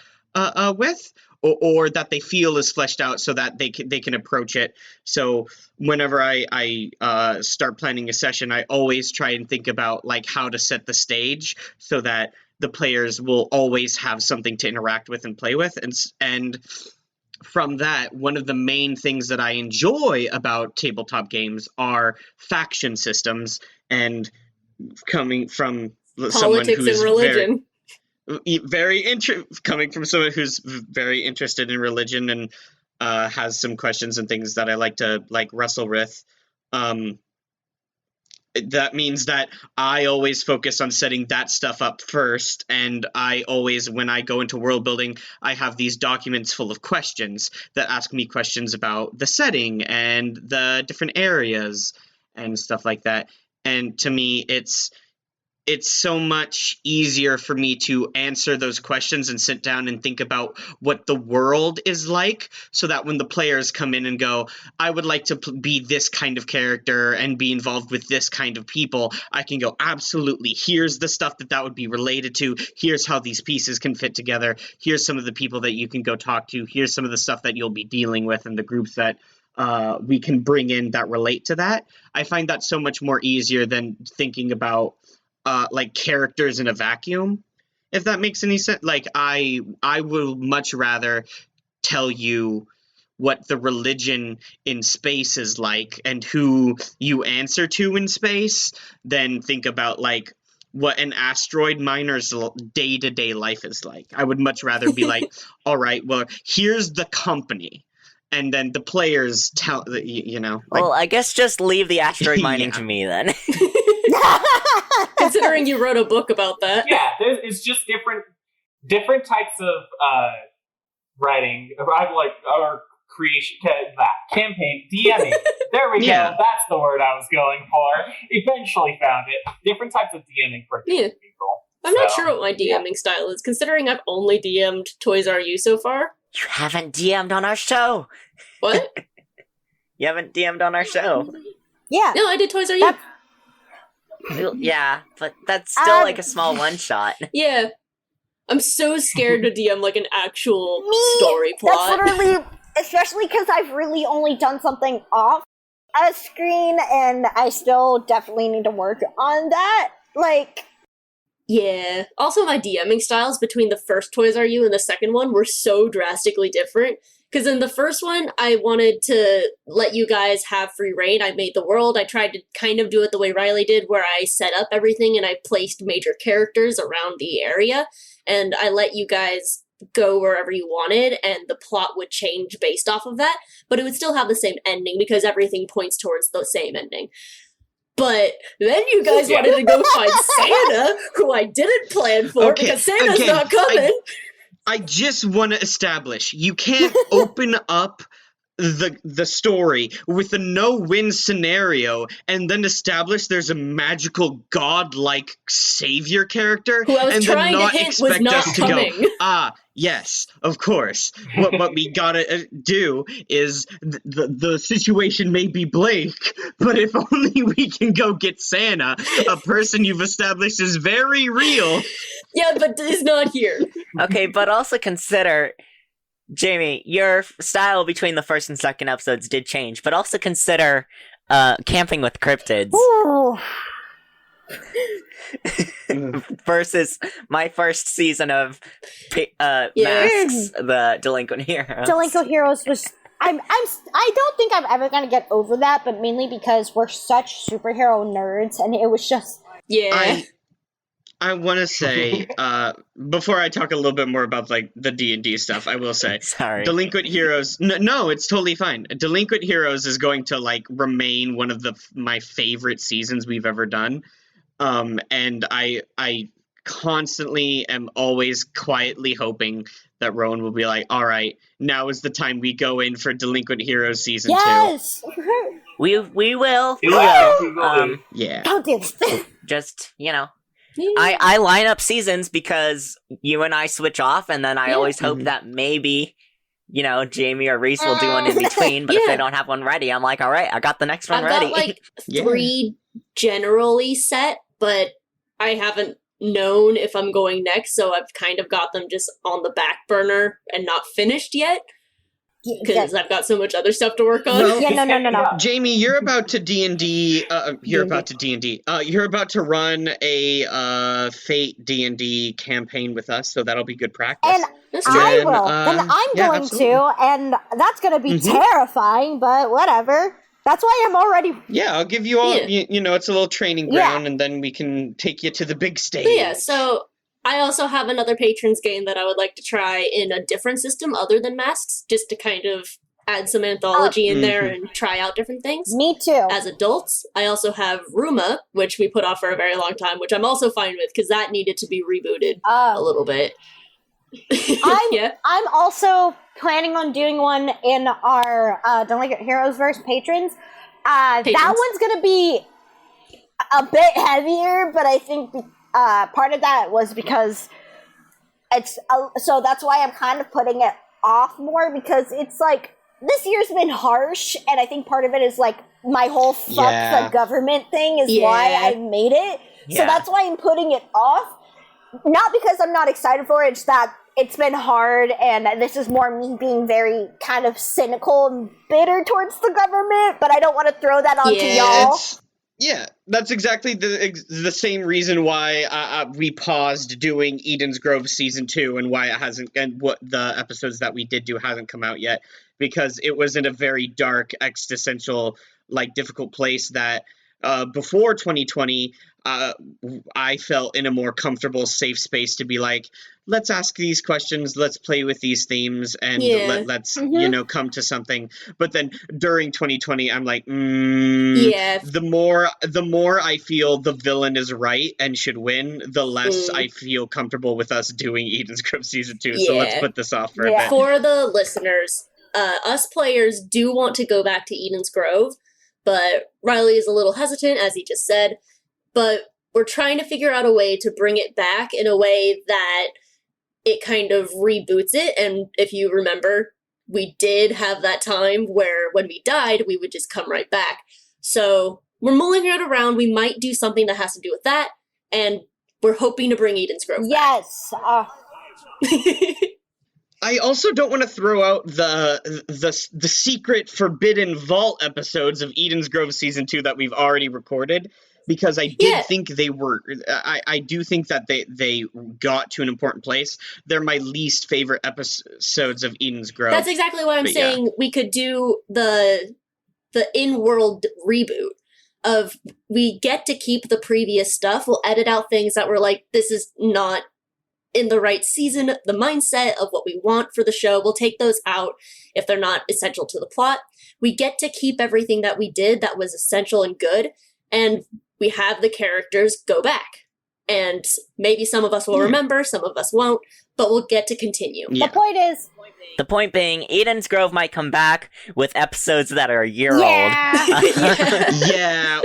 with, or that they feel is fleshed out so that they can approach it. So whenever I start planning a session, I always try and think about like how to set the stage so that the players will always have something to interact with and play with. And from that, one of the main things that I enjoy about tabletop games are faction systems, and coming from someone who's
and religion.
coming from someone who's very interested in religion and has some questions and things that I like to like wrestle with. That means that I always focus on setting that stuff up first, and I always, when I go into world building, I have these documents full of questions that ask me questions about the setting and the different areas and stuff like that. And to me, it's so much easier for me to answer those questions and sit down and think about what the world is like, so that when the players come in and go, I would like to be this kind of character and be involved with this kind of people, I can go, absolutely, here's the stuff that would be related to, here's how these pieces can fit together, here's some of the people that you can go talk to, here's some of the stuff that you'll be dealing with and the groups that we can bring in that relate to that. I find that so much more easier than thinking about like characters in a vacuum, if that makes any sense. Like I will much rather tell you what the religion in space is like and who you answer to in space than think about like what an asteroid miner's day-to-day life is like. I would much rather be like, all right, well, here's the company, and then the players tell, you know. Like,
well, I guess just leave the asteroid mining to me then.
Considering you wrote a book about that.
Yeah, it's just different types of writing. I like our creation, campaign, DMing. There we go. That's the word I was going for. Eventually found it. Different types of DMing for different people.
I'm not sure what my DMing style is, considering I've only DM'd Toys R You so far.
You haven't DM'd on our show.
What?
You haven't DM'd on our show.
Yeah.
No, I did Toys R You.
Yeah, but that's still like a small one-shot.
Yeah. I'm so scared to DM like an actual story plot.
That's literally, especially because I've really only done something off a screen, and I still definitely need to work on that. Like,
yeah. Also, my DMing styles between the first Toys R You and the second one were so drastically different. Because in the first one, I wanted to let you guys have free reign. I made the world. I tried to kind of do it the way Riley did, where I set up everything and I placed major characters around the area. And I let you guys go wherever you wanted, and the plot would change based off of that. But it would still have the same ending, because everything points towards the same ending. But then you guys wanted to go find Santa, who I didn't plan for, because Santa's not coming.
I just want to establish, you can't open up the story with a no-win scenario and then establish there's a magical god-like savior character
who I was
and
trying
then not
to hint
expect
was not
us to
coming.
go, yes, of course. What we gotta do is the situation may be bleak, but if only we can go get Santa, a person you've established is very real.
Yeah, but is not here.
Okay, but also consider, Jamie, your style between the first and second episodes did change, but also consider camping with cryptids.
ooh.
versus my first season of Masks, the Delinquent Heroes.
Delinquent Heroes was. I don't think I'm ever gonna get over that, but mainly because we're such superhero nerds, and it was just.
Yeah.
I want to say, before I talk a little bit more about like the D&D stuff, I will say,
Sorry.
Delinquent Heroes. No, it's totally fine. Delinquent Heroes is going to like remain one of my favorite seasons we've ever done, and I constantly am always quietly hoping that Rowan will be like, all right, now is the time we go in for Delinquent Heroes season 2.
Yes.
We will.
Yeah.
Don't do this.
Just I line up seasons because you and I switch off, and then I always hope that maybe, Jamie or Reese will do one in between, but if they don't have one ready, I'm like, all right, I got the next one ready.
I've got, like, 3 generally set, but I haven't known if I'm going next, so I've kind of got them just on the back burner and not finished yet. Because I've got so much other stuff to work on.
No.
Jamie, you're about to D&D. You're about to D&D. You're about to run a Fate D&D campaign with us, so that'll be good practice.
And I will. And I'm going
absolutely.
to, and that's going to be terrifying, but whatever. That's why I'm already...
Yeah, I'll give you all, it's a little training ground, and then we can take you to the big stage.
But yeah, so I also have another Patrons game that I would like to try in a different system other than Masks, just to kind of add some anthology in there and try out different things.
Me too.
As adults, I also have Ruma, which we put off for a very long time, which I'm also fine with, because that needed to be rebooted a little bit.
I'm also planning on doing one in our Delinquent Heroes verse patrons. That one's going to be a bit heavier, but I think part of that was because it's so that's why I'm kind of putting it off more, because it's like this year's been harsh, and I think part of it is like my whole fuck the government thing is why I made it. So that's why I'm putting it off. Not because I'm not excited for it, it's that it's been hard, and this is more me being very kind of cynical and bitter towards the government, but I don't want to throw that onto y'all.
That's exactly the same reason why we paused doing Eden's Grove season 2 and why it hasn't, and what the episodes that we did do hasn't come out yet, because it was in a very dark, existential, like difficult place that before 2020, I felt in a more comfortable, safe space to be like, let's ask these questions, let's play with these themes, and let's come to something. But then during 2020, I'm like, the more I feel the villain is right and should win, the less I feel comfortable with us doing Eden's Grove season 2. So let's put this off for a bit.
For the listeners, us players do want to go back to Eden's Grove, but Riley is a little hesitant, as he just said. But we're trying to figure out a way to bring it back in a way that it kind of reboots it. And if you remember, we did have that time where when we died, we would just come right back. So we're mulling it around. We might do something that has to do with that. And we're hoping to bring Eden's Grove back.
Yes.
I also don't want to throw out the secret Forbidden Vault episodes of Eden's Grove season 2 that we've already recorded, because I did think they were. I do think that they got to an important place. They're my least favorite episodes of Eden's Grove.
That's exactly what I'm saying. We could do the in-world reboot of, we get to keep the previous stuff. We'll edit out things that were like, this is not in the right season, the mindset of what we want for the show. We'll take those out if they're not essential to the plot. We get to keep everything that we did that was essential and good, and we have the characters go back. And maybe some of us will remember, some of us won't, but we'll get to continue.
The point is...
The point being, Eden's Grove might come back with episodes that are a year old.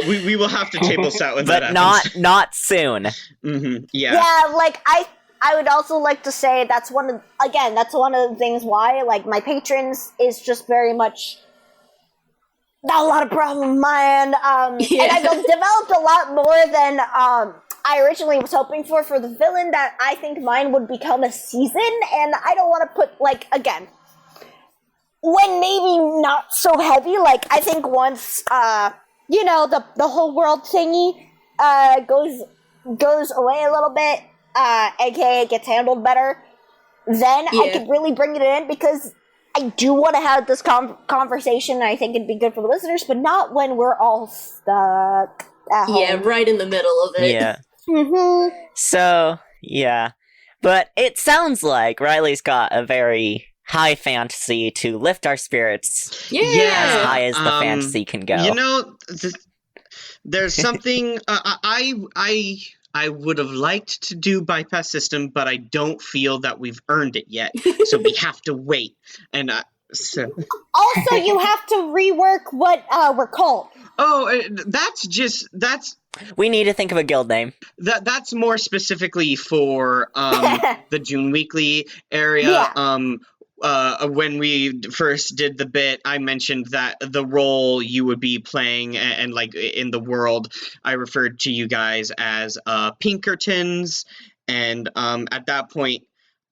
We will have to table set with that.
But not soon.
Yeah, like, I would also like to say that's one of the things why, like, my patrons is just very much not a lot of problem of mine. And I've developed a lot more than I originally was hoping for the villain, that I think mine would become a season, and I don't want to put, like, again, when maybe not so heavy, like, I think once, the whole world thingy goes away a little bit, aka gets handled better, then I could really bring it in, because I do want to have this conversation, and I think it'd be good for the listeners, but not when we're all stuck at home.
Yeah, right in the middle of it.
Yeah.
Mm-hmm.
So, yeah. But it sounds like Riley's got a very high fantasy to lift our spirits as high as the fantasy can go.
You know, there's something I would have liked to do bypass system, but I don't feel that we've earned it yet. So we have to wait. And so.
Also, you have to rework what we're called.
Oh, that's
we need to think of a guild name.
that's more specifically for the June Weekly area.
Yeah.
When we first did the bit, I mentioned that the role you would be playing and like in the world, I referred to you guys as Pinkertons, and at that point,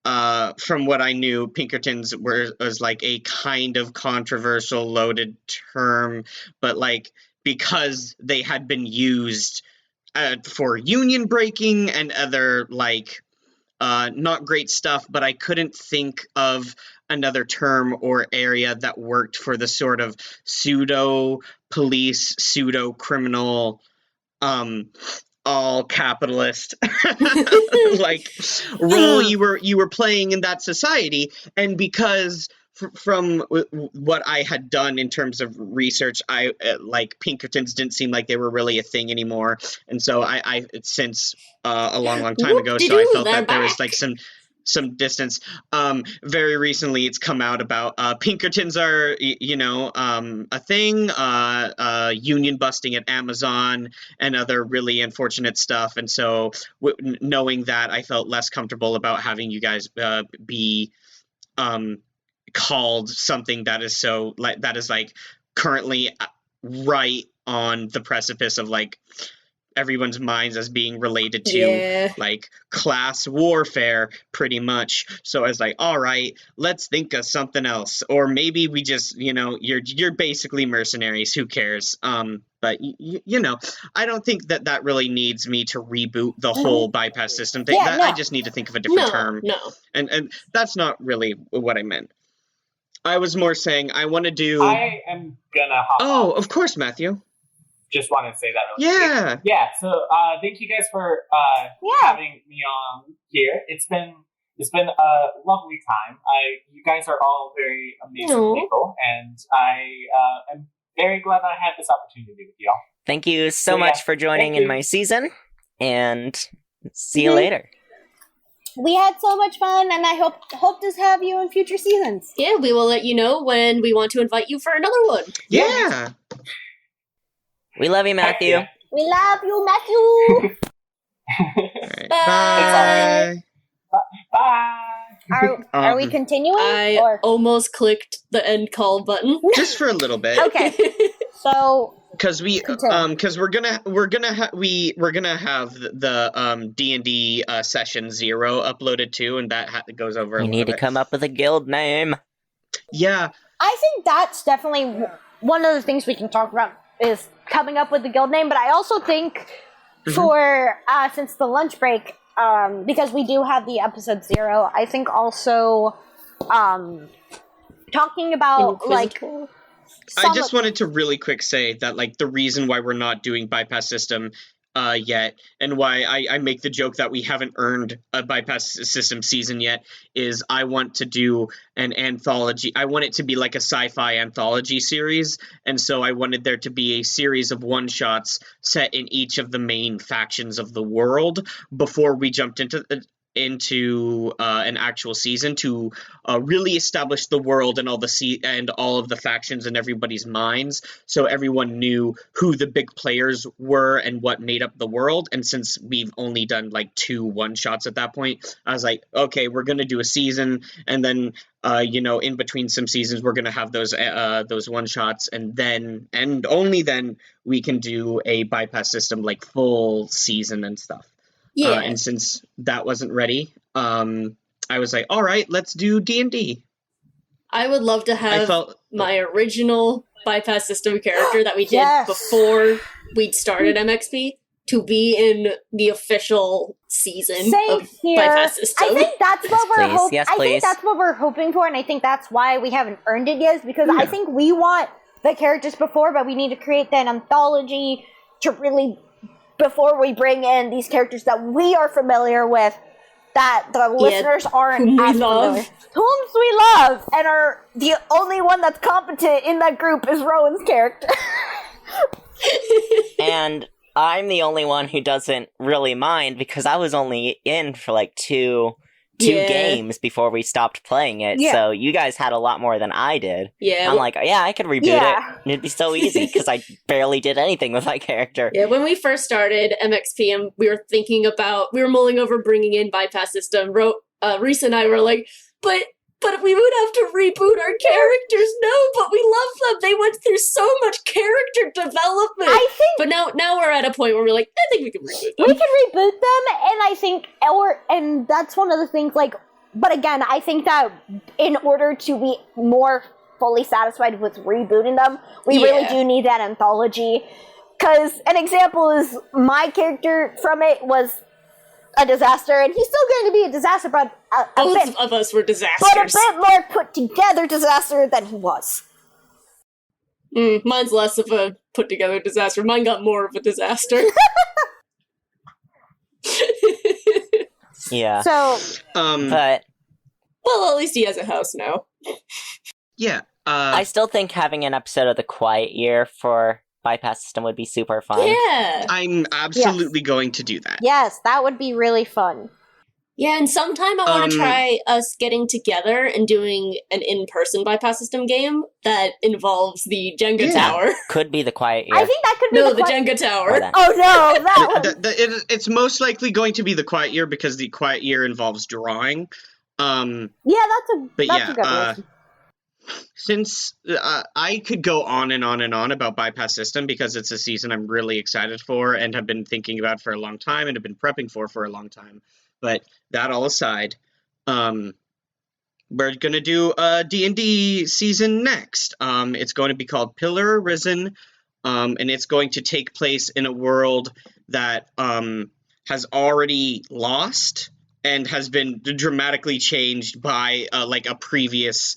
from what I knew, Pinkertons was like a kind of controversial, loaded term, but like because they had been used for union breaking and other like not great stuff, but I couldn't think of another term or area that worked for the sort of pseudo police, pseudo criminal, all capitalist like role you were playing in that society. And because from what I had done in terms of research, I like Pinkertons didn't seem like they were really a thing anymore, and so I since a long time ago, so I felt that there was like some distance. Very recently, it's come out about Pinkertons are a thing, union busting at Amazon and other really unfortunate stuff, and so knowing that, I felt less comfortable about having you guys be called something that is so like currently right on the precipice of like everyone's minds as being related to like class warfare pretty much. So I was like, all right, let's think of something else, or maybe we just you're basically mercenaries, who cares. But I don't think that really needs me to reboot the whole bypass system thing. I just need to think of a different term. And that's not really what I meant. I was more saying I want to do.
I am gonna hop
Oh,
off.
Of course, Matthew.
Just want to say that really quick. Yeah, so thank you guys for having me on here. It's been a lovely time. You guys are all very amazing people, and I am very glad I had this opportunity with y'all.
Thank you so much for joining in my season, and see you later.
We had so much fun, and I hope to have you in future seasons.
Yeah, we will let you know when we want to invite you for another one.
Yeah.
We love you, Matthew.
We love you, Matthew.
Right.
Bye.
Bye.
Are we continuing?
I almost clicked the end call button.
Just for a little bit.
Okay. So
because we're gonna have the D&D session 0 uploaded too, and that goes over.
We need to come up with a guild name.
Yeah,
I think that's definitely one of the things we can talk about is coming up with the guild name. But I also think for since the lunch break, because we do have the episode 0, I think also talking about
Inquisitor.
I just wanted to really quick say that like the reason why we're not doing bypass system yet, and why I make the joke that we haven't earned a bypass system season yet, is I want to do an anthology. I want it to be like a sci-fi anthology series, and so I wanted there to be a series of one-shots set in each of the main factions of the world before we jumped into an actual season to really establish the world and all of the factions in everybody's minds, so everyone knew who the big players were and what made up the world. And since we've only done like 2 one-shots at that point, I was like, okay, we're gonna do a season, and then in between some seasons we're gonna have those one-shots, and then and only then we can do a bypass system like full season and stuff.
Yeah.
And since that wasn't ready, I was like, all right, let's do D&D.
I would love to have my original bypass system character that we did before we'd started MXP to be in the official season
Same
of
here.
Bypass System.
I think that's what we're
please.
hoping.
Yes,
I think
please.
that's what we're hoping for, and I think that's why we haven't earned it yet. Is because I think we want the characters before, but we need to create that anthology to really, before we bring in these characters that we are familiar with, that the listeners aren't
whom we
as
love.
familiar. Whom we love, and are the only one that's competent in that group is Rowan's character.
And I'm the only one who doesn't really mind because I was only in for like two
Yeah.
games before we stopped playing it.
Yeah.
So you guys had a lot more than I did.
Yeah,
I'm like, yeah, I could reboot
Yeah.
it. It'd be so easy because I barely did anything with my character.
yeah. When we first started MXPM, we were mulling over bringing in Bypass System. Reese and I were like, but we would have to reboot our characters. No, but we love them. They went through so much character development.
I think
But now we're at a point where we're like, I think we can reboot them.
we can reboot them, and I think, and that's one of the things, like, but again, I think that in order to be more fully satisfied with rebooting them, we really
Yeah.
do need that anthology. Because an example is my character from it was a disaster, and he's still going to be a disaster, but a
Both
bit,
of us were
but a
disasters.
bit more put together disaster than he was.
Mine's less of a put together disaster. Mine got more of a disaster.
Yeah.
So
But
Well, at least he has a house now.
Yeah.
I still think having an episode of The Quiet Year for Bypass System would be super fun.
Yeah.
I'm absolutely going to do that.
yes, that would be really fun.
Yeah, and sometime I want to
Um,
try us getting together and doing an in-person Bypass System game that involves the Jenga
Yeah.
Tower.
Could be The Quiet Year.
I think that could be
No, the
que-
Jenga
Or
Tower.
that.
Oh no, that would.
It's most likely going to be the Quiet Year because the Quiet Year involves drawing.
Yeah,
But
that's
yeah,
a good one.
since I could go on and on and on about Bypass System because it's a season I'm really excited for and have been thinking about for a long time and have been prepping for a long time. But that all aside, we're going to do a D&D season next. It's going to be called Pillar Arisen, and it's going to take place in a world that has already lost and has been dramatically changed by like a previous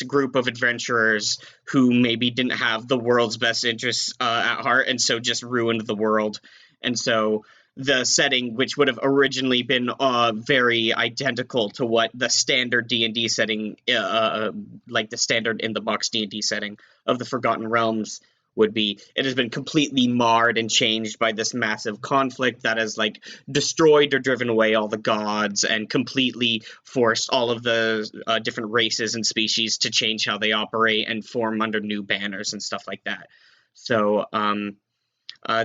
group of adventurers who maybe didn't have the world's best interests at heart, and so just ruined the world. And so the setting, which would have originally been very identical to what the standard D&D setting, like the standard in the box D&D setting of the Forgotten Realms would be, it has been completely marred and changed by this massive conflict that has like destroyed or driven away all the gods and completely forced all of the different races and species to change how they operate and form under new banners and stuff like that. So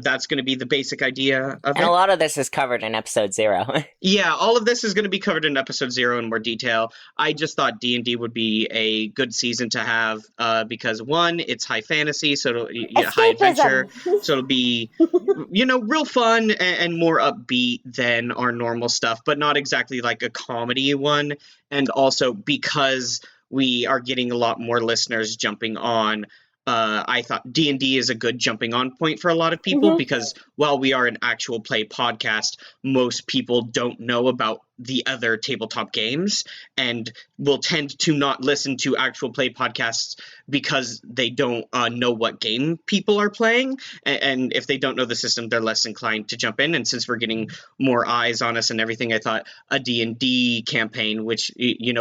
that's going to be the basic idea of
And
it.
a lot of this is covered in episode 0.
Yeah, all of this is going to be covered in episode 0 in more detail. I just thought D&D would be a good season to have because, one, it's high fantasy, so high adventure, so it'll be, real fun and more upbeat than our normal stuff, but not exactly like a comedy one. And also because we are getting a lot more listeners jumping on, I thought D&D is a good jumping on point for a lot of people because while we are an actual play podcast, most people don't know about the other tabletop games and will tend to not listen to actual play podcasts because they don't know what game people are playing. And if they don't know the system, they're less inclined to jump in. And since we're getting more eyes on us and everything, I thought a D&D campaign, which,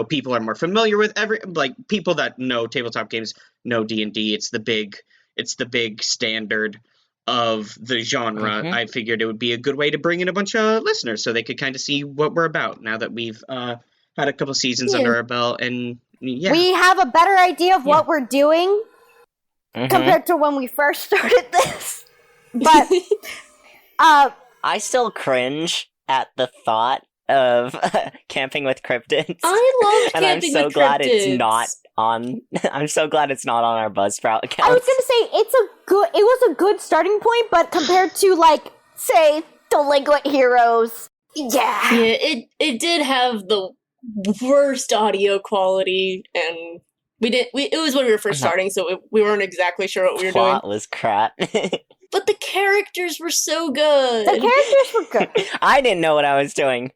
people are more familiar with, people that know tabletop games know D&D. It's the big standard of the genre. I figured it would be a good way to bring in a bunch of listeners so they could kind of see what we're about now that we've had a couple seasons under our belt. And yeah,
We have a better idea of what we're doing compared to when we first started this. But
I still cringe at the thought of camping with cryptids.
I love
and I'm
camping
so
with
glad
cryptids.
it's not on. I'm so glad it's not on our Buzzsprout account.
I was gonna say it was a good starting point, but compared to like say Delinquent Heroes, yeah.
Yeah, it did have the worst audio quality, and it was when we were first starting, so we weren't exactly sure what we were doing.
Plot was crap.
But the characters were so good.
The characters were good.
I didn't know what I was doing.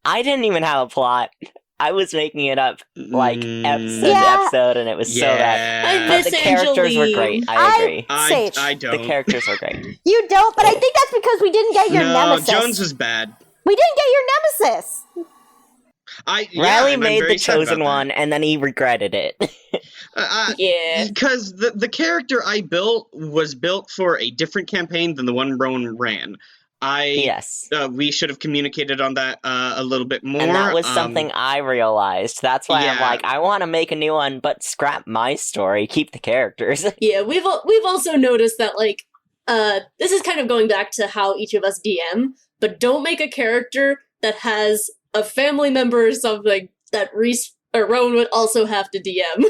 I didn't even have a plot. I was making it up like episode to episode, and it was so bad.
I
But
miss
the characters were great. I agree.
Sage.
I don't.
The characters were great.
You don't, but I think that's because we didn't get your nemesis.
Jones was bad.
We didn't get your nemesis.
Riley made the chosen one, and then he regretted it.
Yeah.
Because the character I built was built for a different campaign than the one Rowan ran.
Yes.
We should have communicated on that a little bit more.
And that was something I realized. That's why I'm
yeah.
like, I want to make a new one, but scrap my story, keep the characters.
Yeah, we've also noticed that, like, this is kind of going back to how each of us DM, but don't make a character that has a family member or something that Reese or Rowan would also have to DM.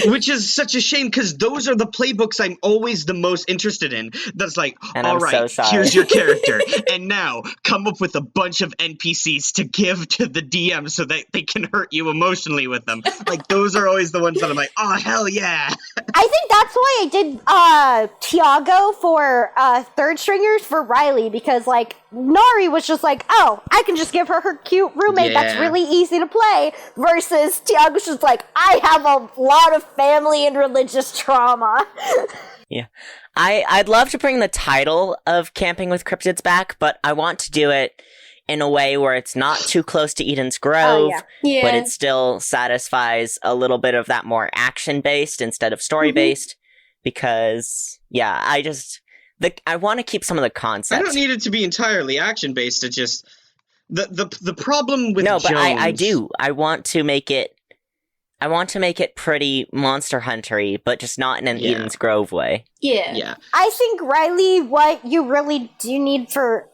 Which is such a shame, because those are the playbooks I'm always the most interested in. That's like,
And
all
I'm
right,
so sorry.
here's your character, and now come up with a bunch of NPCs to give to the DM so that they can hurt you emotionally with them. Like, those are always the ones that I'm like, oh, hell yeah.
I think that's why I did Tiago for third stringers for Riley, because like Nari was just like, oh, I can just give her cute roommate that's
Yeah.
really easy to play, versus Tiago's just like, I have a lot of family and religious trauma.
Yeah. I'd love to bring the title of Camping with Cryptids back, but I want to do it in a way where it's not too close to Eden's Grove,
Yeah.
but it still satisfies a little bit of that more action-based instead of story-based, because, yeah, I want to keep some of the
I
concepts.
don't need it to be entirely action-based, it just... The problem with
No,
Jones...
but I do. I want to make it pretty Monster Hunter-y, but just not in an
Yeah.
Eden's Grove way.
Yeah.
Yeah.
I think, Riley, what you really do need for,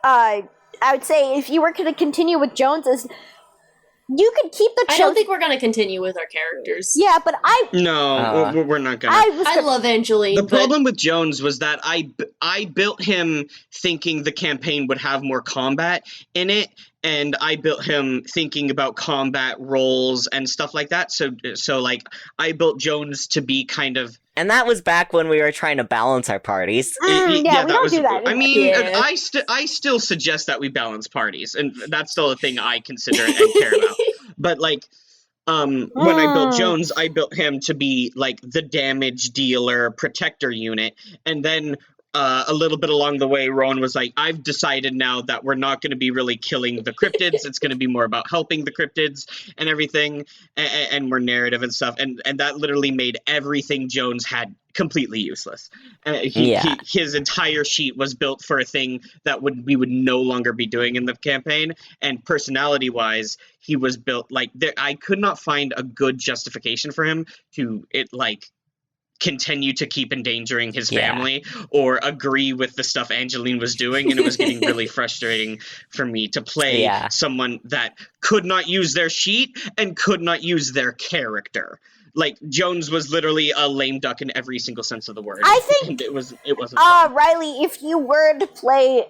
I would say, if you were going to continue with Jones, is you could keep the
I don't think we're gonna continue with our characters.
Yeah, but
No, we're not gonna.
I love Angeline.
The
but
problem with Jones was that I built him thinking the campaign would have more combat in it, and I built him thinking about combat roles and stuff like that. So like I built Jones to be kind of.
And that was back when we were trying to balance our parties.
yeah, we don't do that.
I mean,
Yeah.
I still suggest that we balance parties, and that's still a thing I consider and care about. But like, when I built Jones, I built him to be like the damage dealer protector unit, and then a little bit along the way, Rowan was like, I've decided now that we're not going to be really killing the cryptids. It's going to be more about helping the cryptids and everything, and more narrative and stuff. And that literally made everything Jones had completely useless. His entire sheet was built for a thing that we would no longer be doing in the campaign. And personality-wise, he was built like I could not find a good justification for him to continue to keep endangering his family or agree with the stuff Angeline was doing, and it was getting really frustrating for me to play someone that could not use their sheet and could not use their character. Like, Jones was literally a lame duck in every single sense of the word.
I think
and it wasn't fun.
Riley, if you were to play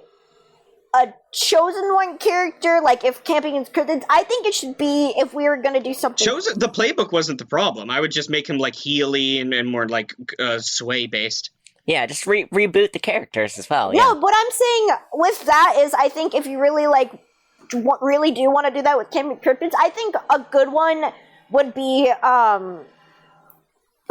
a chosen one character, like if Camping in Cryptids, I think it should be, if we were going to do something...
The playbook wasn't the problem. I would just make him, like, Healy and more, like, sway-based.
Yeah, just reboot the characters as well.
No, what I'm saying with that is, I think if you really, like, really do want to do that with Camping in Cryptids, I think a good one would be,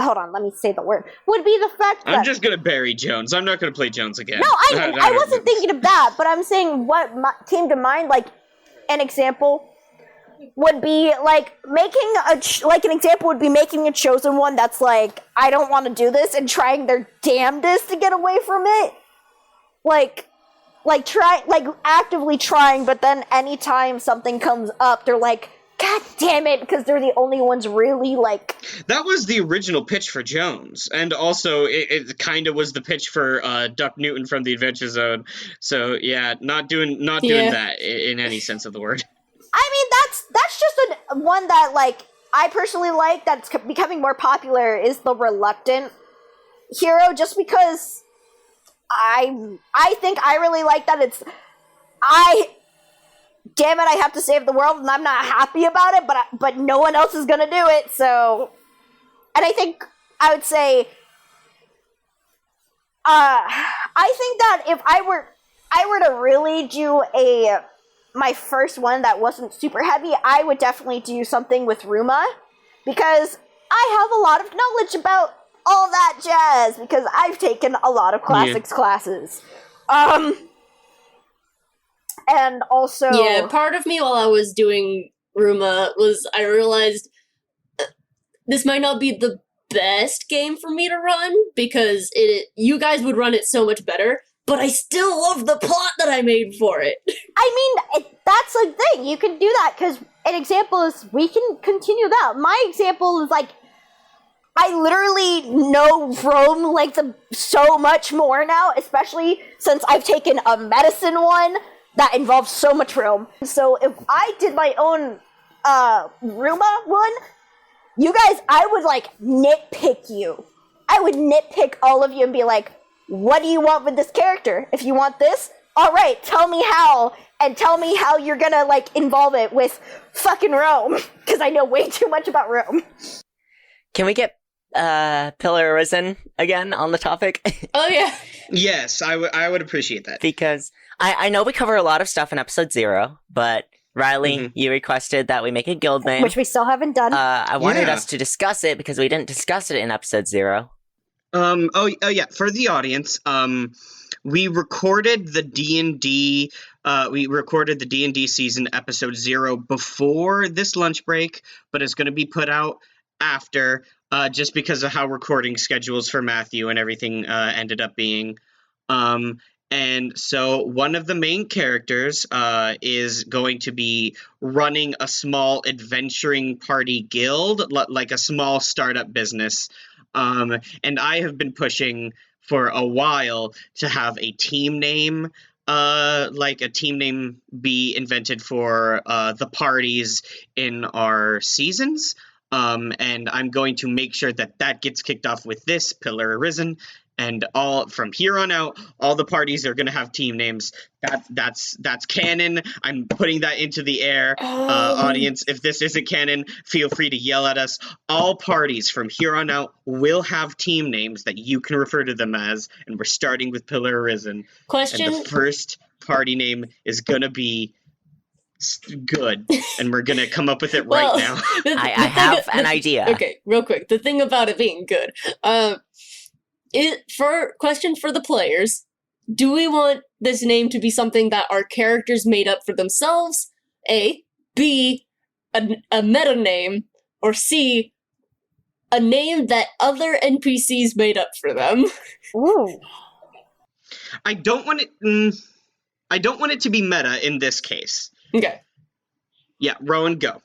hold on, let me say the word. Would be the fact that...
I'm just going to bury Jones. I'm not going to play Jones again.
No, I wasn't thinking of that, but I'm saying what came to mind, like, an example would be, like, making an example would be making a chosen one that's like, I don't want to do this, and trying their damnedest to get away from it. Actively trying, but then anytime something comes up, they're like, God damn it, because they're the only ones really, like...
That was the original pitch for Jones, and also it kind of was the pitch for Duck Newton from the Adventure Zone. So, yeah, not doing that in any sense of the word.
I mean, that's just one that, like, I personally like that's becoming more popular is the reluctant hero, just because I think I really like that. Damn it, I have to save the world, and I'm not happy about it, but no one else is gonna do it, so... And I think I would say... I think that if I were to really do my first one that wasn't super heavy, I would definitely do something with Ruma, because I have a lot of knowledge about all that jazz, because I've taken a lot of classics classes. And also...
Yeah, part of me while I was doing Ruma was I realized this might not be the best game for me to run, because you guys would run it so much better, but I still love the plot that I made for it.
I mean, that's a thing. You can do that, because an example is, we can continue that. My example is, like, I literally know Rome, like, so much more now, especially since I've taken a medicine one that involves so much Rome. So if I did my own Ruma one, you guys, I would, like, nitpick you. I would nitpick all of you and be like, what do you want with this character? If you want this, all right, tell me how, and tell me how you're gonna, like, involve it with fucking Rome, because I know way too much about Rome.
Can we get Pillar Arisen again on the topic?
Oh, yeah.
Yes, I would appreciate that.
Because I know we cover a lot of stuff in episode 0, but Riley, you requested that we make a guild name.
Which we still haven't done.
I wanted us to discuss it because we didn't discuss it in episode 0.
Oh yeah, for the audience, we recorded the D&D season episode 0 before this lunch break, but it's going to be put out after, just because of how recording schedules for Matthew and everything ended up being. And so one of the main characters is going to be running a small adventuring party guild, like a small startup business. And I have been pushing for a while to have a team name, be invented for the parties in our seasons. And I'm going to make sure that gets kicked off with this Pillar Arisen. And all from here on out, all the parties are going to have team names. That's canon. I'm putting that into the air. Audience, if this isn't canon, feel free to yell at us. All parties from here on out will have team names that you can refer to them as. And we're starting with Pillar Arisen.
Question.
And the first party name is going to be good, and we're gonna come up with it right now.
I have an idea.
Okay, real quick. The thing about it being good, question for the players: do we want this name to be something that our characters made up for themselves? A, B, a meta name, or C, a name that other NPCs made up for them?
Ooh.
I don't want it to be meta in this case.
Okay.
Yeah, Rowan, go.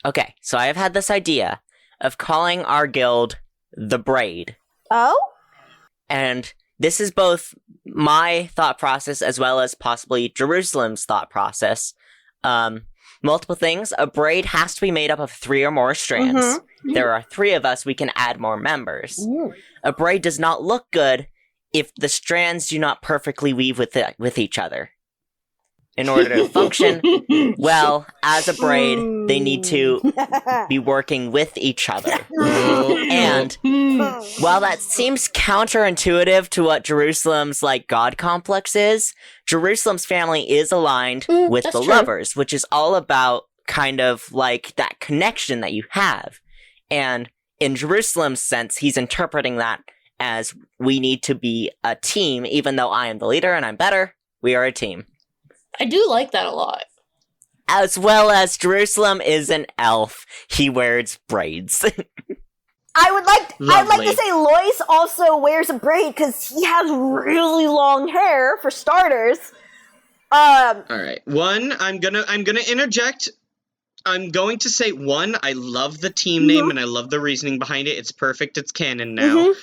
Okay, so I have had this idea of calling our guild the Braid.
Oh?
And this is both my thought process as well as possibly Jerusalem's thought process. Multiple things. A braid has to be made up of 3 or more strands.
Mm-hmm.
There are 3 of us, we can add more members.
Ooh.
A braid does not look good if the strands do not perfectly weave with each other. In order to function well as a braid, they need to be working with each other. And while that seems counterintuitive to what Jerusalem's god complex is, Jerusalem's family is aligned with the
true.
Lovers, which is all about kind of that connection that you have. And in Jerusalem's sense, he's interpreting that as we need to be a team, even though I am the leader and I'm better, we are a team.
I do like that a lot.
As well as Jerusalem is an elf. He wears braids.
I'd like to say Lois also wears a braid because he has really long hair, for starters.
All right. One, I'm gonna interject. I'm going to say, 1, I love the team name and I love the reasoning behind it. It's perfect. It's canon now.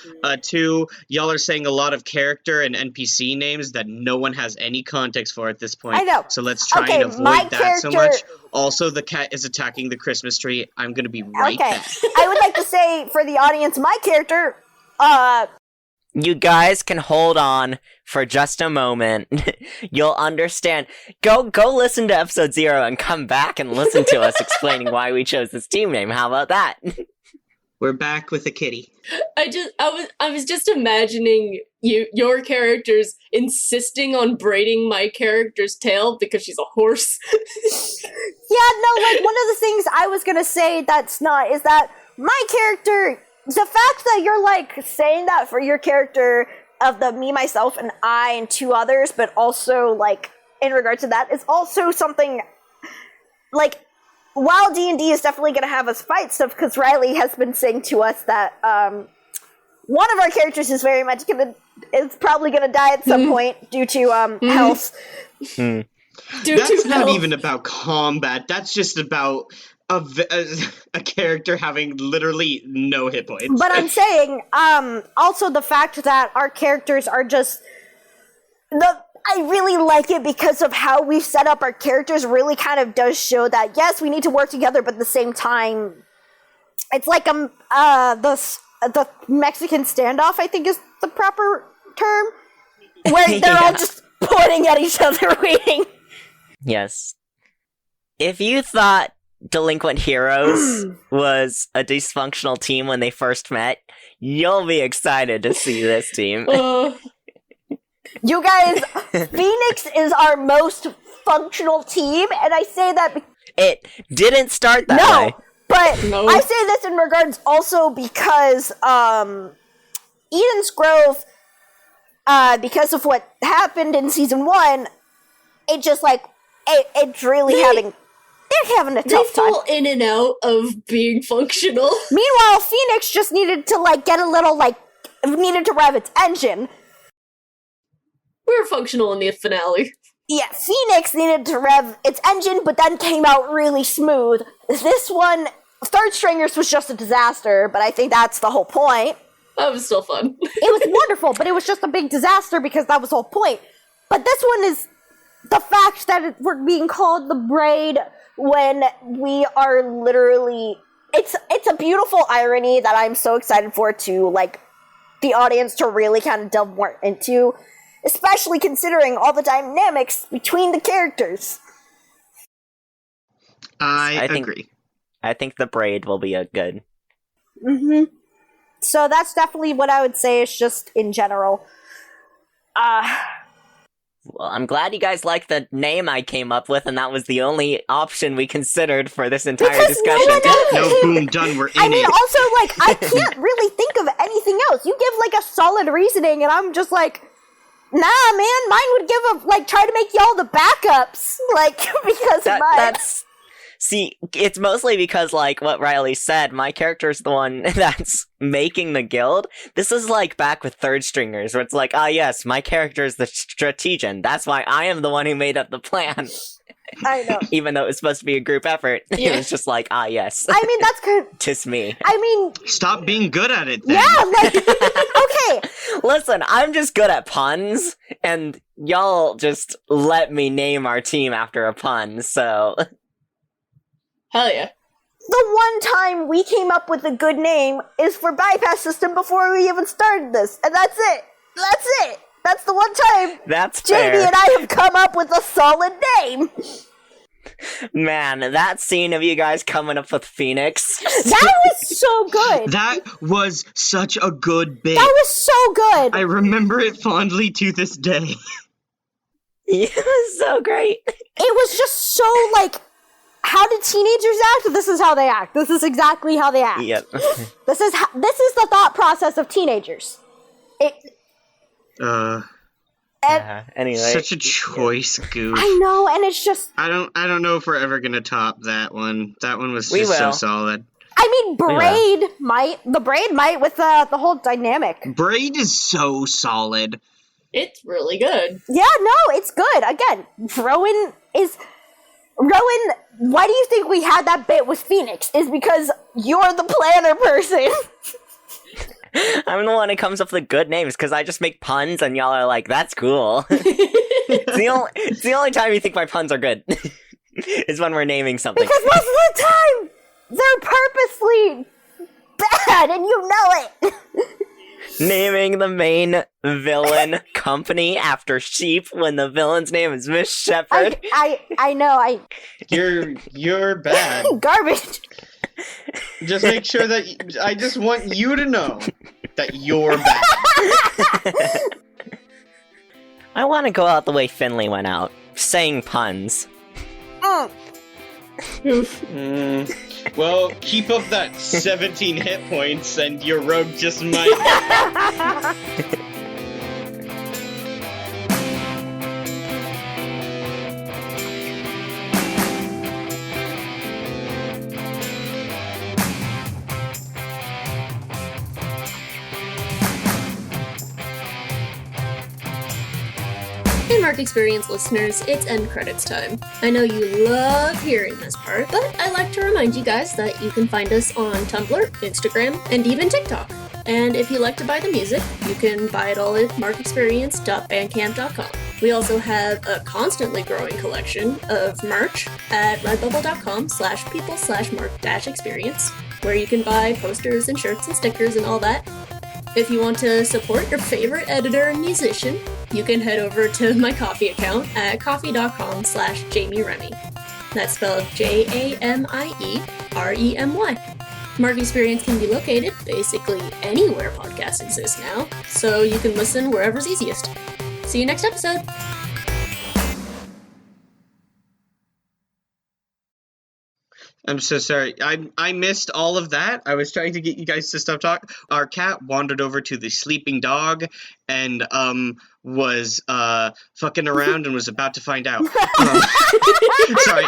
2, y'all are saying a lot of character and NPC names that no one has any context for at this point.
I know.
So let's try and avoid that so much. Also, the cat is attacking the Christmas tree. I'm going to be right back.
I would like to say, for the audience, my character,
You guys can hold on for just a moment. You'll understand. Go listen to episode 0 and come back and listen to us explaining why we chose this team name. How about that?
We're back with a kitty.
I was just imagining your characters insisting on braiding my character's tail because she's a horse.
Yeah, no, like, one of the things I was gonna say that's not, is that my character, the fact that you're, like, saying that for your character of the me, myself, and I, and two others, but also, like, in regard to that, is also something, like, while D&D is definitely gonna have us fight stuff, because Riley has been saying to us that, one of our characters is very much is probably gonna die at some point due to, health.
That's not even about combat. That's just about a character having literally no hit points.
But I'm saying, also the fact that our characters are just I really like it because of how we've set up our characters. Really kind of does show that yes, we need to work together, but at the same time, it's like the Mexican standoff, I think is the proper term, where they're all just pointing at each other, waiting.
Yes. If you thought Delinquent Heroes was a dysfunctional team when they first met, you'll be excited to see this team.
You guys, Phoenix is our most functional team, and I say that
it didn't start that way.
But no. I say this in regards also because Eden's Grove, because of what happened in season 1, it just like it's really they're having a tough time.
They fall in and out of being functional.
Meanwhile, Phoenix just needed to like get a little needed to rev its engine.
We were functional in the finale.
Yeah, Phoenix needed to rev its engine, but then came out really smooth. This one, Third Stringers was just a disaster, but I think that's the whole point.
That was still fun.
It was wonderful, but it was just a big disaster because that was the whole point. But this one is the fact that we're being called the Braid when we are literally... It's a beautiful irony that I'm so excited for to, like, the audience to really kind of delve more into, especially considering all the dynamics between the characters.
I agree.
I think the Braid will be a good.
Mm-hmm. So that's definitely what I would say is just in general.
Well, I'm glad you guys liked the name I came up with, and that was the only option we considered for this entire discussion.
No, boom, done, we're in
I mean,
it.
also, like, I can't really think of anything else. You give, like, a solid reasoning, and I'm just like, nah, man, mine would try to make y'all the backups, like, because of mine.
See, it's mostly because, like, what Riley said, my character's the one that's making the guild. This is, like, back with Third Stringers, where it's like, yes, my character's the strategian. That's why I am the one who made up the plan.
I know.
Even though it was supposed to be a group effort. Yeah. It was just like, yes.
I mean, that's good.
Tis me.
I mean...
Stop being good at it, then.
Yeah, like, okay.
Listen, I'm just good at puns, and y'all just let me name our team after a pun, so...
Hell yeah.
The one time we came up with a good name is for Bypass System before we even started this. And that's it. That's it. That's the one time
that's
Jamie
fair.
and I have come up with a solid name.
Man, that scene of you guys coming up with Phoenix.
That was so good.
That was such a good bit.
That was so good.
I remember it fondly to this day.
It was so great.
It was just so, like... How did teenagers act? This is how they act. This is exactly how they act.
Yep.
This is the thought process of teenagers.
Anyway.
Such a choice goof.
I know, and it's just...
I don't know if we're ever gonna top that one. That one was
We
just so
will.
solid.
I mean, Braid might with the whole dynamic.
Braid is so solid.
It's really good.
Yeah, no, it's good. Again, Rowan, why do you think we had that bit with Phoenix? Is because you're the planner person.
I'm the one who comes up with good names, because I just make puns, and y'all are like, that's cool. It's the only time you think my puns are good. Is when we're naming something.
Because most of the time, they're purposely bad, and you know it.
Naming the main villain company after sheep when the villain's name is Miss Shepherd.
I know,
You're bad.
garbage.
Just make sure that I just want you to know that you're bad.
I want to go out the way Finley went out, saying puns.
Well, keep up that 17 hit points, and your rogue just might.
Hey Mark Experience listeners, it's end credits time. I know you love hearing this part, but I like to remind you guys that you can find us on Tumblr, Instagram, and even TikTok. And if you like to buy the music, you can buy it all at markexperience.bandcamp.com. We also have a constantly growing collection of merch at redbubble.com/people/mark-experience, where you can buy posters and shirts and stickers and all that. If you want to support your favorite editor and musician, you can head over to my Ko-fi account at ko-fi.com/Jamie Remy. That's spelled JAMIEREMY. Mark Experience can be located basically anywhere podcasts exist now, so you can listen wherever's easiest. See you next episode!
I'm so sorry. I missed all of that. I was trying to get you guys to stop talking. Our cat wandered over to the sleeping dog and was fucking around and was about to find out. Sorry.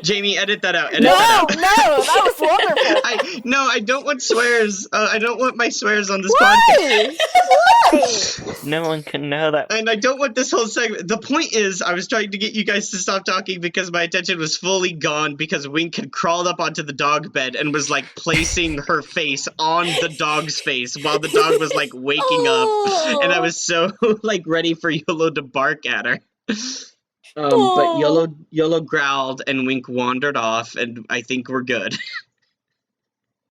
Jamie, edit that out. Edit that out.
No, that was wonderful.
I don't want swears. I don't want my swears on this podcast.
Why?
No one can know that.
And I don't want this whole segment. The point is, I was trying to get you guys to stop talking because my attention was fully gone because Wink had crawled up onto the dog bed and was like placing her face on the dog's face while the dog was like waking up. And I was so like ready for Yolo to bark at her. But Yolo growled and Wink wandered off, and I think we're good.